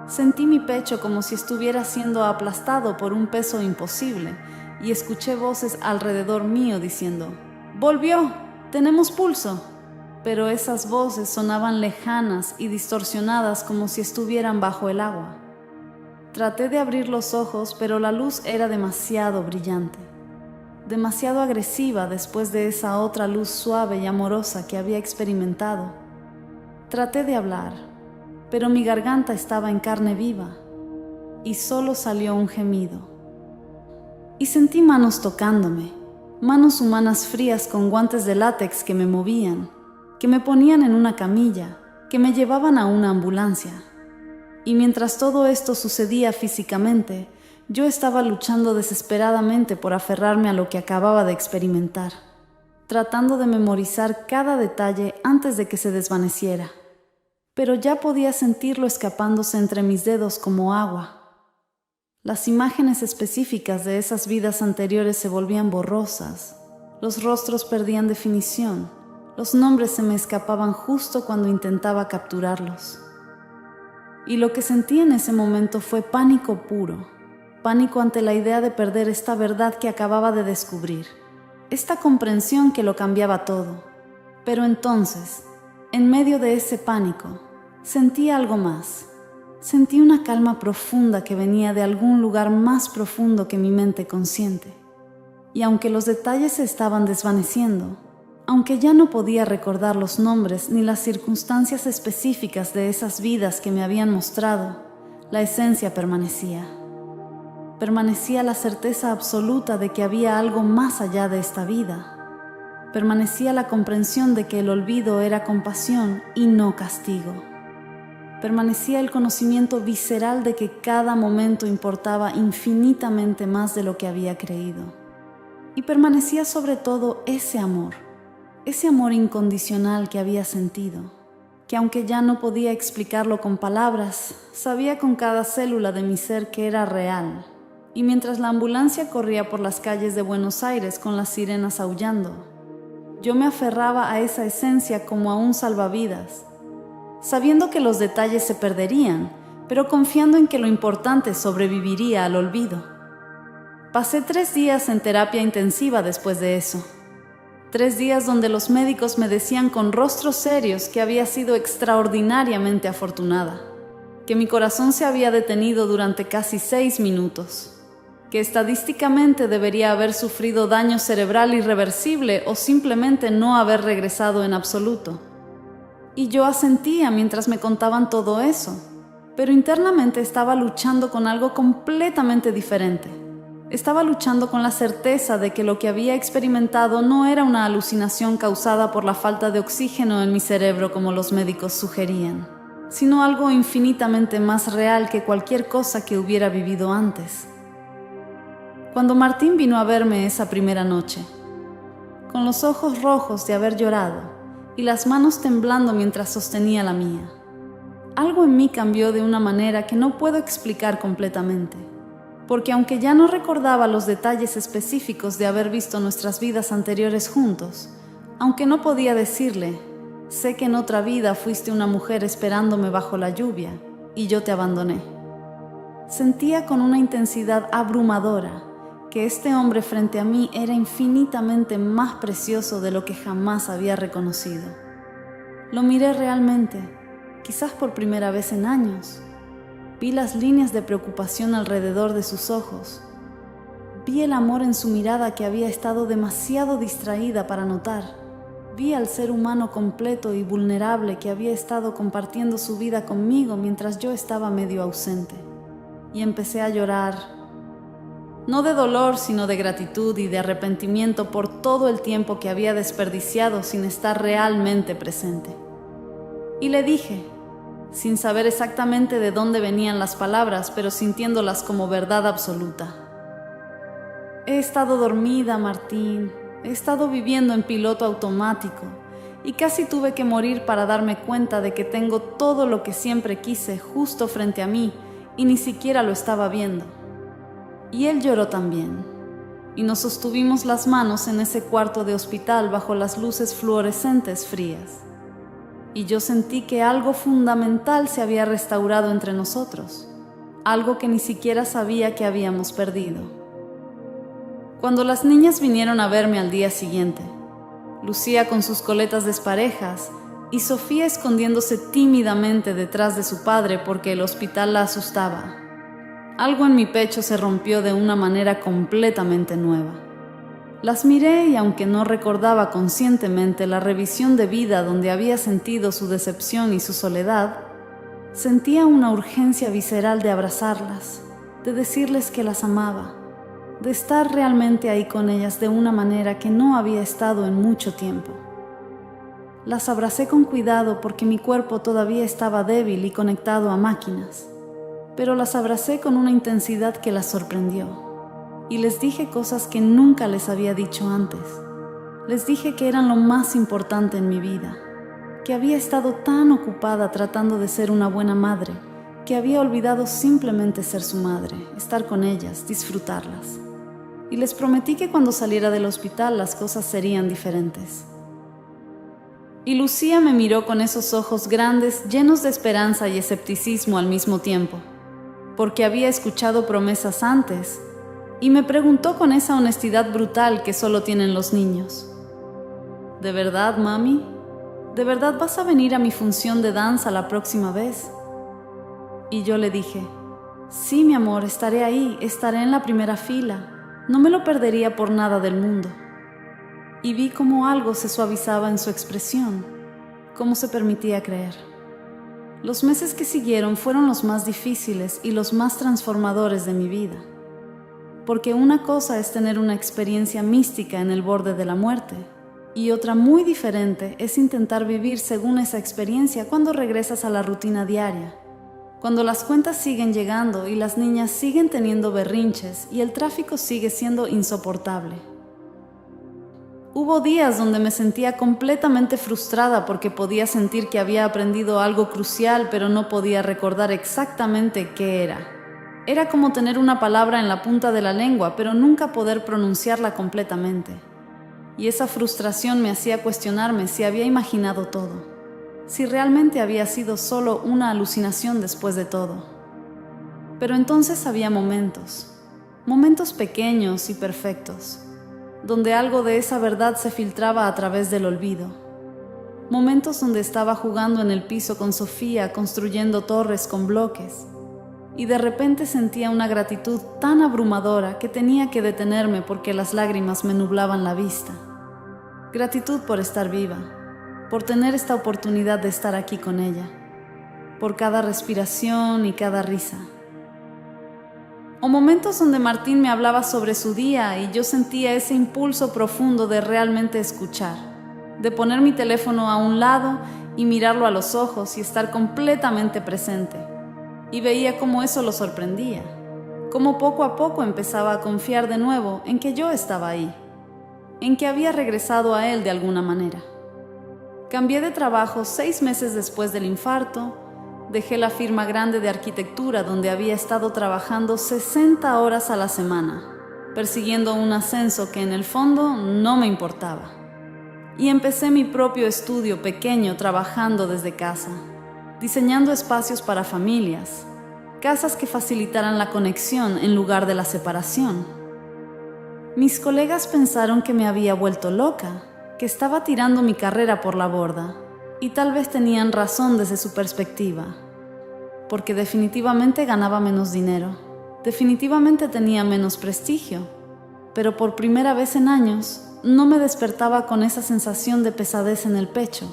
Sentí mi pecho como si estuviera siendo aplastado por un peso imposible y escuché voces alrededor mío diciendo: «¡Volvió! ¡Tenemos pulso!». Pero esas voces sonaban lejanas y distorsionadas como si estuvieran bajo el agua. Traté de abrir los ojos, pero la luz era demasiado brillante, demasiado agresiva después de esa otra luz suave y amorosa que había experimentado. Traté de hablar, pero mi garganta estaba en carne viva y solo salió un gemido. Y sentí manos tocándome, manos humanas frías con guantes de látex que me movían, que me ponían en una camilla, que me llevaban a una ambulancia. Y mientras todo esto sucedía físicamente, yo estaba luchando desesperadamente por aferrarme a lo que acababa de experimentar, tratando de memorizar cada detalle antes de que se desvaneciera. Pero ya podía sentirlo escapándose entre mis dedos como agua. Las imágenes específicas de esas vidas anteriores se volvían borrosas, los rostros perdían definición. Los nombres se me escapaban justo cuando intentaba capturarlos. Y lo que sentí en ese momento fue pánico puro, pánico ante la idea de perder esta verdad que acababa de descubrir, esta comprensión que lo cambiaba todo. Pero entonces, en medio de ese pánico, sentí algo más. Sentí una calma profunda que venía de algún lugar más profundo que mi mente consciente. Y aunque los detalles se estaban desvaneciendo, aunque ya no podía recordar los nombres ni las circunstancias específicas de esas vidas que me habían mostrado, la esencia permanecía. Permanecía la certeza absoluta de que había algo más allá de esta vida. Permanecía la comprensión de que el olvido era compasión y no castigo. Permanecía el conocimiento visceral de que cada momento importaba infinitamente más de lo que había creído. Y permanecía sobre todo ese amor incondicional que había sentido, que aunque ya no podía explicarlo con palabras, sabía con cada célula de mi ser que era real. Y mientras la ambulancia corría por las calles de Buenos Aires con las sirenas aullando, yo me aferraba a esa esencia como a un salvavidas, sabiendo que los detalles se perderían, pero confiando en que lo importante sobreviviría al olvido. Pasé 3 días en terapia intensiva después de eso. 3 días donde los médicos me decían con rostros serios que había sido extraordinariamente afortunada, que mi corazón se había detenido durante casi 6 minutos, que estadísticamente debería haber sufrido daño cerebral irreversible o simplemente no haber regresado en absoluto. Y yo asentía mientras me contaban todo eso, pero internamente estaba luchando con algo completamente diferente. Estaba luchando con la certeza de que lo que había experimentado no era una alucinación causada por la falta de oxígeno en mi cerebro como los médicos sugerían, sino algo infinitamente más real que cualquier cosa que hubiera vivido antes. Cuando Martín vino a verme esa primera noche, con los ojos rojos de haber llorado y las manos temblando mientras sostenía la mía, algo en mí cambió de una manera que no puedo explicar completamente. Porque aunque ya no recordaba los detalles específicos de haber visto nuestras vidas anteriores juntos, aunque no podía decirle, sé que en otra vida fuiste una mujer esperándome bajo la lluvia y yo te abandoné. Sentía con una intensidad abrumadora que este hombre frente a mí era infinitamente más precioso de lo que jamás había reconocido. Lo miré realmente, quizás por primera vez en años. Vi las líneas de preocupación alrededor de sus ojos. Vi el amor en su mirada que había estado demasiado distraída para notar. Vi al ser humano completo y vulnerable que había estado compartiendo su vida conmigo mientras yo estaba medio ausente. Y empecé a llorar, no de dolor, sino de gratitud y de arrepentimiento por todo el tiempo que había desperdiciado sin estar realmente presente. Y le dije, sin saber exactamente de dónde venían las palabras, pero sintiéndolas como verdad absoluta: he estado dormida, Martín. He estado viviendo en piloto automático. y casi tuve que morir para darme cuenta de que tengo todo lo que siempre quise justo frente a mí y ni siquiera lo estaba viendo. Y él lloró también, y nos sostuvimos las manos en ese cuarto de hospital bajo las luces fluorescentes frías. Y yo sentí que algo fundamental se había restaurado entre nosotros, algo que ni siquiera sabía que habíamos perdido. Cuando las niñas vinieron a verme al día siguiente, Lucía con sus coletas desparejas y Sofía escondiéndose tímidamente detrás de su padre porque el hospital la asustaba, algo en mi pecho se rompió de una manera completamente nueva. Las miré y aunque no recordaba conscientemente la revisión de vida donde había sentido su decepción y su soledad, sentía una urgencia visceral de abrazarlas, de decirles que las amaba, de estar realmente ahí con ellas de una manera que no había estado en mucho tiempo. Las abracé con cuidado porque mi cuerpo todavía estaba débil y conectado a máquinas, pero las abracé con una intensidad que las sorprendió. Y les dije cosas que nunca les había dicho antes. Les dije que eran lo más importante en mi vida, que había estado tan ocupada tratando de ser una buena madre, que había olvidado simplemente ser su madre, estar con ellas, disfrutarlas. Y les prometí que cuando saliera del hospital las cosas serían diferentes. Y Lucía me miró con esos ojos grandes, llenos de esperanza y escepticismo al mismo tiempo, porque había escuchado promesas antes, y me preguntó con esa honestidad brutal que solo tienen los niños: ¿de verdad, mami? ¿De verdad vas a venir a mi función de danza la próxima vez? Y yo le dije: sí, mi amor, estaré ahí, estaré en la primera fila, no me lo perdería por nada del mundo. Y vi cómo algo se suavizaba en su expresión, cómo se permitía creer. Los meses que siguieron fueron los más difíciles y los más transformadores de mi vida. Porque una cosa es tener una experiencia mística en el borde de la muerte, y otra muy diferente es intentar vivir según esa experiencia cuando regresas a la rutina diaria, cuando las cuentas siguen llegando y las niñas siguen teniendo berrinches y el tráfico sigue siendo insoportable. Hubo días donde me sentía completamente frustrada porque podía sentir que había aprendido algo crucial, pero no podía recordar exactamente qué era. Era como tener una palabra en la punta de la lengua, pero nunca poder pronunciarla completamente. Y esa frustración me hacía cuestionarme si había imaginado todo, si realmente había sido solo una alucinación después de todo. Pero entonces había momentos pequeños y perfectos, donde algo de esa verdad se filtraba a través del olvido. Momentos donde estaba jugando en el piso con Sofía, construyendo torres con bloques, y de repente sentía una gratitud tan abrumadora que tenía que detenerme porque las lágrimas me nublaban la vista. Gratitud por estar viva, por tener esta oportunidad de estar aquí con ella, por cada respiración y cada risa. O momentos donde Martín me hablaba sobre su día y yo sentía ese impulso profundo de realmente escuchar, de poner mi teléfono a un lado y mirarlo a los ojos y estar completamente presente. Y veía cómo eso lo sorprendía, cómo poco a poco empezaba a confiar de nuevo en que yo estaba ahí, en que había regresado a él de alguna manera. Cambié de trabajo 6 meses después del infarto, dejé la firma grande de arquitectura donde había estado trabajando 60 horas a la semana, persiguiendo un ascenso que en el fondo no me importaba. Y empecé mi propio estudio pequeño trabajando desde casa, diseñando espacios para familias, casas que facilitaran la conexión en lugar de la separación. Mis colegas pensaron que me había vuelto loca, que estaba tirando mi carrera por la borda, y tal vez tenían razón desde su perspectiva, porque definitivamente ganaba menos dinero, definitivamente tenía menos prestigio, pero por primera vez en años no me despertaba con esa sensación de pesadez en el pecho.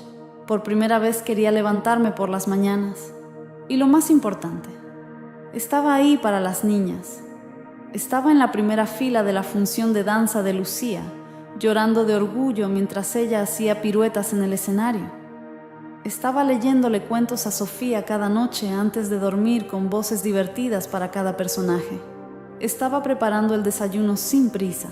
Por primera vez quería levantarme por las mañanas. Y lo más importante, estaba ahí para las niñas. Estaba en la primera fila de la función de danza de Lucía, llorando de orgullo mientras ella hacía piruetas en el escenario. Estaba leyéndole cuentos a Sofía cada noche antes de dormir con voces divertidas para cada personaje. Estaba preparando el desayuno sin prisa.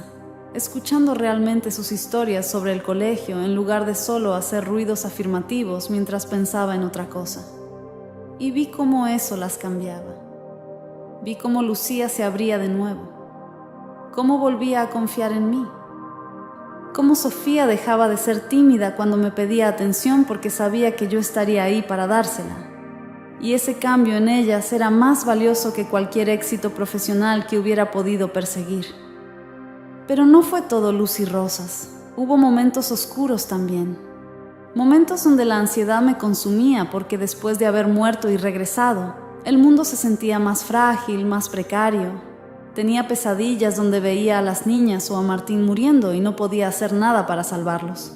escuchando realmente sus historias sobre el colegio en lugar de solo hacer ruidos afirmativos mientras pensaba en otra cosa. Y vi cómo eso las cambiaba. Vi cómo Lucía se abría de nuevo, cómo volvía a confiar en mí, cómo Sofía dejaba de ser tímida cuando me pedía atención porque sabía que yo estaría ahí para dársela. Y ese cambio en ellas era más valioso que cualquier éxito profesional que hubiera podido perseguir. Pero no fue todo luz y rosas. Hubo momentos oscuros también. Momentos donde la ansiedad me consumía porque después de haber muerto y regresado, el mundo se sentía más frágil, más precario. Tenía pesadillas donde veía a las niñas o a Martín muriendo y no podía hacer nada para salvarlos.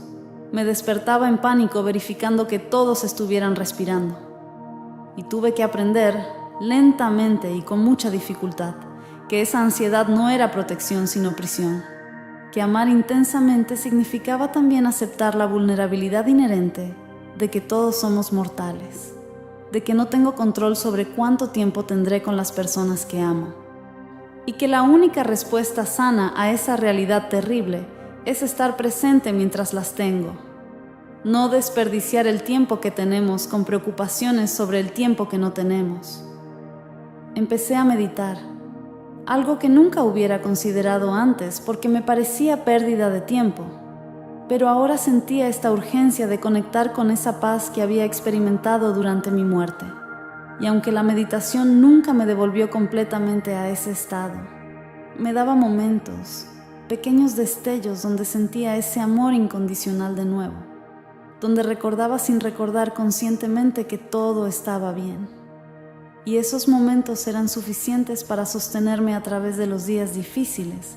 Me despertaba en pánico verificando que todos estuvieran respirando. Y tuve que aprender, lentamente y con mucha dificultad, que esa ansiedad no era protección sino prisión, que amar intensamente significaba también aceptar la vulnerabilidad inherente de que todos somos mortales, de que no tengo control sobre cuánto tiempo tendré con las personas que amo, y que la única respuesta sana a esa realidad terrible es estar presente mientras las tengo, no desperdiciar el tiempo que tenemos con preocupaciones sobre el tiempo que no tenemos. Empecé a meditar, algo que nunca hubiera considerado antes porque me parecía pérdida de tiempo, pero ahora sentía esta urgencia de conectar con esa paz que había experimentado durante mi muerte. Y aunque la meditación nunca me devolvió completamente a ese estado, me daba momentos, pequeños destellos donde sentía ese amor incondicional de nuevo, donde recordaba sin recordar conscientemente que todo estaba bien. Y esos momentos eran suficientes para sostenerme a través de los días difíciles.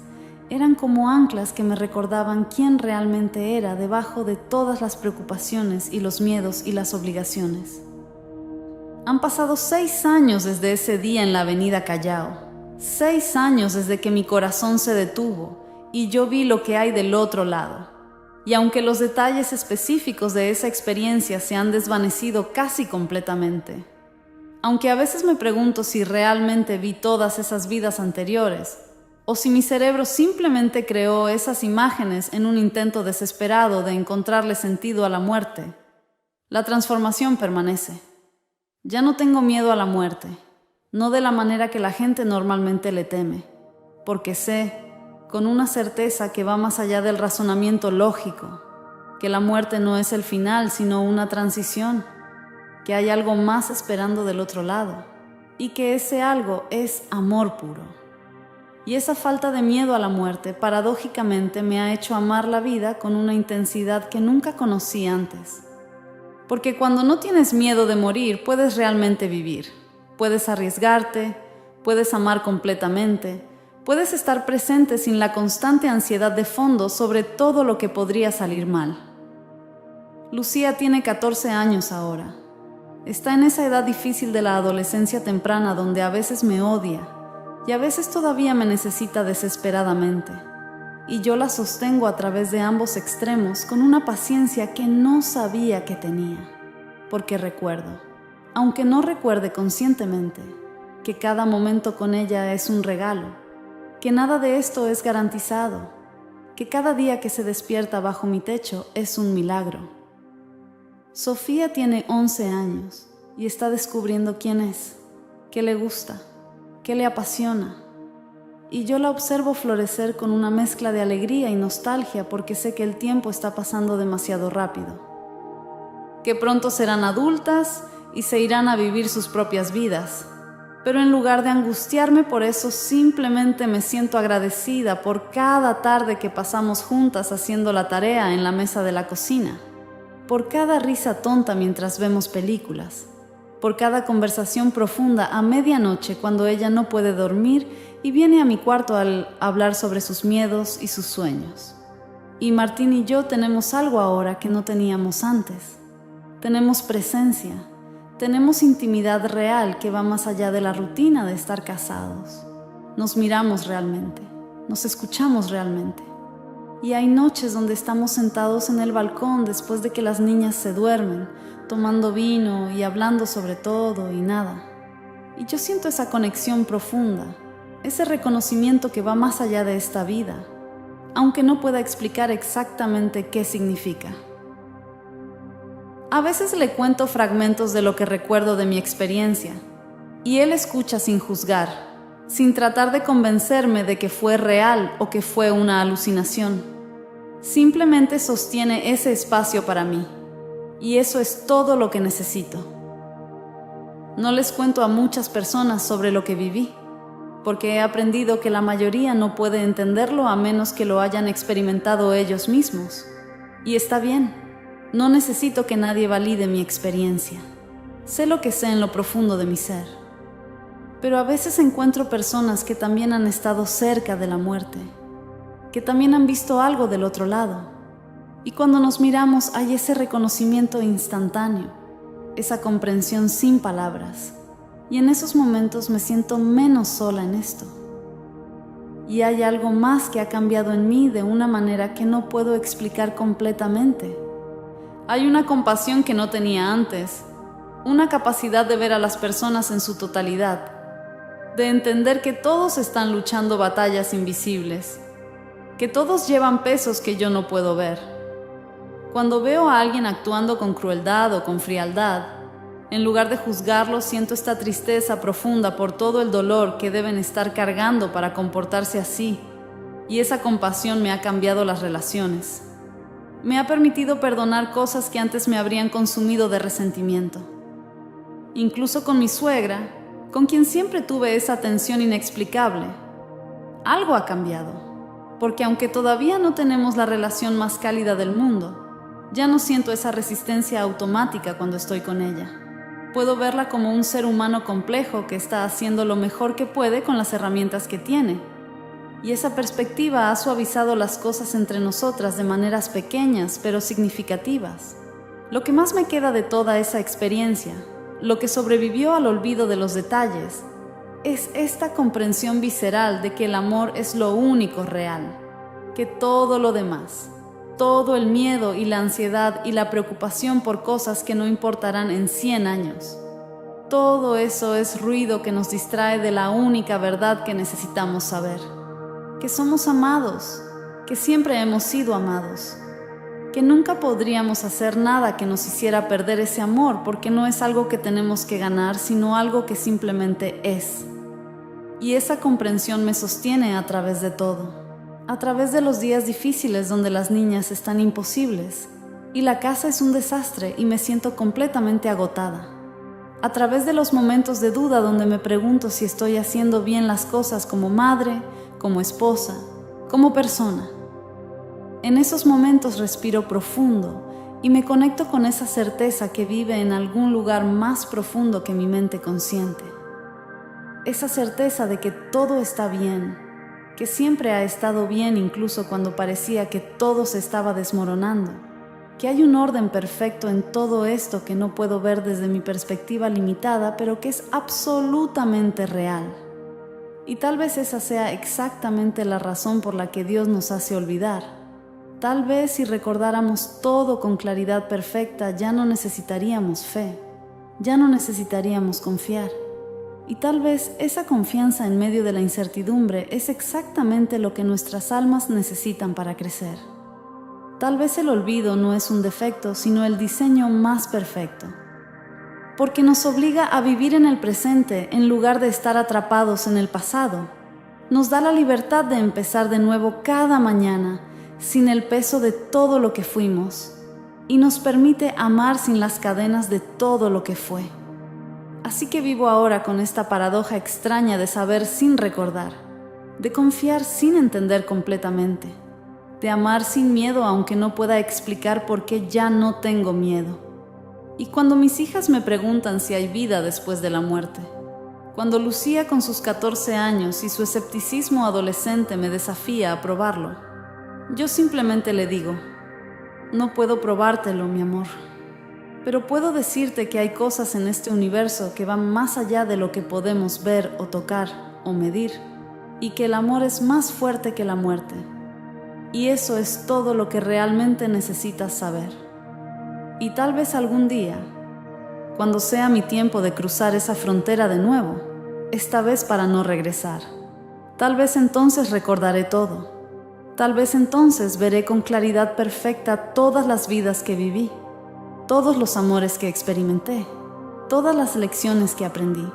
Eran como anclas que me recordaban quién realmente era debajo de todas las preocupaciones y los miedos y las obligaciones. Han pasado 6 años desde ese día en la avenida Callao. 6 años desde que mi corazón se detuvo y yo vi lo que hay del otro lado. Y aunque los detalles específicos de esa experiencia se han desvanecido casi completamente, aunque a veces me pregunto si realmente vi todas esas vidas anteriores, o si mi cerebro simplemente creó esas imágenes en un intento desesperado de encontrarle sentido a la muerte, la transformación permanece. Ya no tengo miedo a la muerte, no de la manera que la gente normalmente le teme, porque sé, con una certeza que va más allá del razonamiento lógico, que la muerte no es el final, sino una transición, que hay algo más esperando del otro lado, y que ese algo es amor puro. Y esa falta de miedo a la muerte, paradójicamente, me ha hecho amar la vida con una intensidad que nunca conocí antes. Porque cuando no tienes miedo de morir, puedes realmente vivir. Puedes arriesgarte, puedes amar completamente, puedes estar presente sin la constante ansiedad de fondo sobre todo lo que podría salir mal. Lucía tiene 14 años ahora. Está en esa edad difícil de la adolescencia temprana donde a veces me odia y a veces todavía me necesita desesperadamente. Y yo la sostengo a través de ambos extremos con una paciencia que no sabía que tenía. Porque recuerdo, aunque no recuerde conscientemente, que cada momento con ella es un regalo, que nada de esto es garantizado, que cada día que se despierta bajo mi techo es un milagro. Sofía tiene 11 años y está descubriendo quién es, qué le gusta, qué le apasiona. Y yo la observo florecer con una mezcla de alegría y nostalgia porque sé que el tiempo está pasando demasiado rápido. Que pronto serán adultas y se irán a vivir sus propias vidas. Pero en lugar de angustiarme por eso, simplemente me siento agradecida por cada tarde que pasamos juntas haciendo la tarea en la mesa de la cocina. Por cada risa tonta mientras vemos películas, por cada conversación profunda a medianoche cuando ella no puede dormir y viene a mi cuarto al hablar sobre sus miedos y sus sueños. Y Martín y yo tenemos algo ahora que no teníamos antes. Tenemos presencia, tenemos intimidad real que va más allá de la rutina de estar casados. Nos miramos realmente, nos escuchamos realmente. Y hay noches donde estamos sentados en el balcón después de que las niñas se duermen, tomando vino y hablando sobre todo y nada. Y yo siento esa conexión profunda, ese reconocimiento que va más allá de esta vida, aunque no pueda explicar exactamente qué significa. A veces le cuento fragmentos de lo que recuerdo de mi experiencia, y él escucha sin juzgar, sin tratar de convencerme de que fue real o que fue una alucinación. Simplemente sostiene ese espacio para mí, y eso es todo lo que necesito. No les cuento a muchas personas sobre lo que viví, porque he aprendido que la mayoría no puede entenderlo a menos que lo hayan experimentado ellos mismos. Y está bien. No necesito que nadie valide mi experiencia. Sé lo que sé en lo profundo de mi ser. Pero a veces encuentro personas que también han estado cerca de la muerte, que también han visto algo del otro lado. Y cuando nos miramos hay ese reconocimiento instantáneo, esa comprensión sin palabras. Y en esos momentos me siento menos sola en esto. Y hay algo más que ha cambiado en mí de una manera que no puedo explicar completamente. Hay una compasión que no tenía antes, una capacidad de ver a las personas en su totalidad, de entender que todos están luchando batallas invisibles, que todos llevan pesos que yo no puedo ver. Cuando veo a alguien actuando con crueldad o con frialdad, en lugar de juzgarlo, siento esta tristeza profunda por todo el dolor que deben estar cargando para comportarse así, y esa compasión me ha cambiado las relaciones. Me ha permitido perdonar cosas que antes me habrían consumido de resentimiento. Incluso con mi suegra, con quien siempre tuve esa tensión inexplicable, algo ha cambiado, porque aunque todavía no tenemos la relación más cálida del mundo, ya no siento esa resistencia automática cuando estoy con ella. Puedo verla como un ser humano complejo que está haciendo lo mejor que puede con las herramientas que tiene. Y esa perspectiva ha suavizado las cosas entre nosotras de maneras pequeñas pero significativas. Lo que más me queda de toda esa experiencia, lo que sobrevivió al olvido de los detalles, es esta comprensión visceral de que el amor es lo único real, que todo lo demás, todo el miedo y la ansiedad y la preocupación por cosas que no importarán en 100 años, todo eso es ruido que nos distrae de la única verdad que necesitamos saber. Que somos amados, que siempre hemos sido amados, que nunca podríamos hacer nada que nos hiciera perder ese amor porque no es algo que tenemos que ganar, sino algo que simplemente es. Y esa comprensión me sostiene a través de todo, a través de los días difíciles donde las niñas están imposibles y la casa es un desastre y me siento completamente agotada, a través de los momentos de duda donde me pregunto si estoy haciendo bien las cosas como madre, como esposa, como persona. En esos momentos respiro profundo y me conecto con esa certeza que vive en algún lugar más profundo que mi mente consciente. Esa certeza de que todo está bien, que siempre ha estado bien incluso cuando parecía que todo se estaba desmoronando, que hay un orden perfecto en todo esto que no puedo ver desde mi perspectiva limitada, pero que es absolutamente real. Y tal vez esa sea exactamente la razón por la que Dios nos hace olvidar. Tal vez si recordáramos todo con claridad perfecta, ya no necesitaríamos fe, ya no necesitaríamos confiar. Y tal vez esa confianza en medio de la incertidumbre es exactamente lo que nuestras almas necesitan para crecer. Tal vez el olvido no es un defecto, sino el diseño más perfecto. Porque nos obliga a vivir en el presente en lugar de estar atrapados en el pasado. Nos da la libertad de empezar de nuevo cada mañana, sin el peso de todo lo que fuimos, y nos permite amar sin las cadenas de todo lo que fue. Así que vivo ahora con esta paradoja extraña de saber sin recordar, de confiar sin entender completamente, de amar sin miedo aunque no pueda explicar por qué ya no tengo miedo. Y cuando mis hijas me preguntan si hay vida después de la muerte, cuando Lucía con sus 14 años y su escepticismo adolescente me desafía a probarlo, yo simplemente le digo, no puedo probártelo, mi amor, pero puedo decirte que hay cosas en este universo que van más allá de lo que podemos ver o tocar o medir, y que el amor es más fuerte que la muerte. Y eso es todo lo que realmente necesitas saber. Y tal vez algún día, cuando sea mi tiempo de cruzar esa frontera de nuevo, esta vez para no regresar, tal vez entonces recordaré todo. Tal vez entonces veré con claridad perfecta todas las vidas que viví, todos los amores que experimenté, todas las lecciones que aprendí.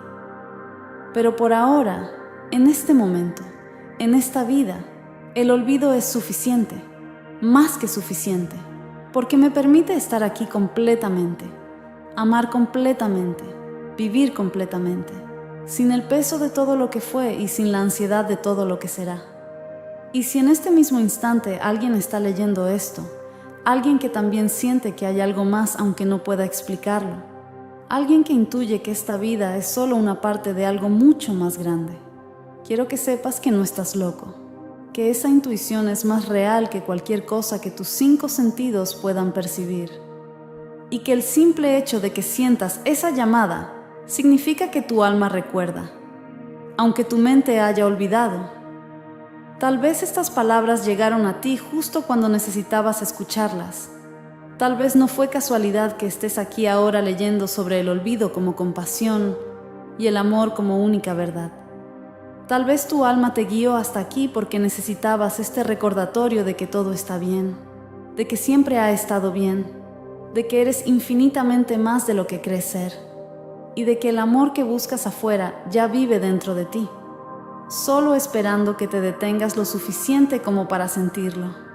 Pero por ahora, en este momento, en esta vida, el olvido es suficiente, más que suficiente, porque me permite estar aquí completamente, amar completamente, vivir completamente, sin el peso de todo lo que fue y sin la ansiedad de todo lo que será. Y si en este mismo instante alguien está leyendo esto, alguien que también siente que hay algo más aunque no pueda explicarlo, alguien que intuye que esta vida es solo una parte de algo mucho más grande, quiero que sepas que no estás loco, que esa intuición es más real que cualquier cosa que tus 5 sentidos puedan percibir, y que el simple hecho de que sientas esa llamada significa que tu alma recuerda, aunque tu mente haya olvidado. Tal vez estas palabras llegaron a ti justo cuando necesitabas escucharlas. Tal vez no fue casualidad que estés aquí ahora leyendo sobre el olvido como compasión y el amor como única verdad. Tal vez tu alma te guió hasta aquí porque necesitabas este recordatorio de que todo está bien, de que siempre ha estado bien, de que eres infinitamente más de lo que crees ser, y de que el amor que buscas afuera ya vive dentro de ti, solo esperando que te detengas lo suficiente como para sentirlo.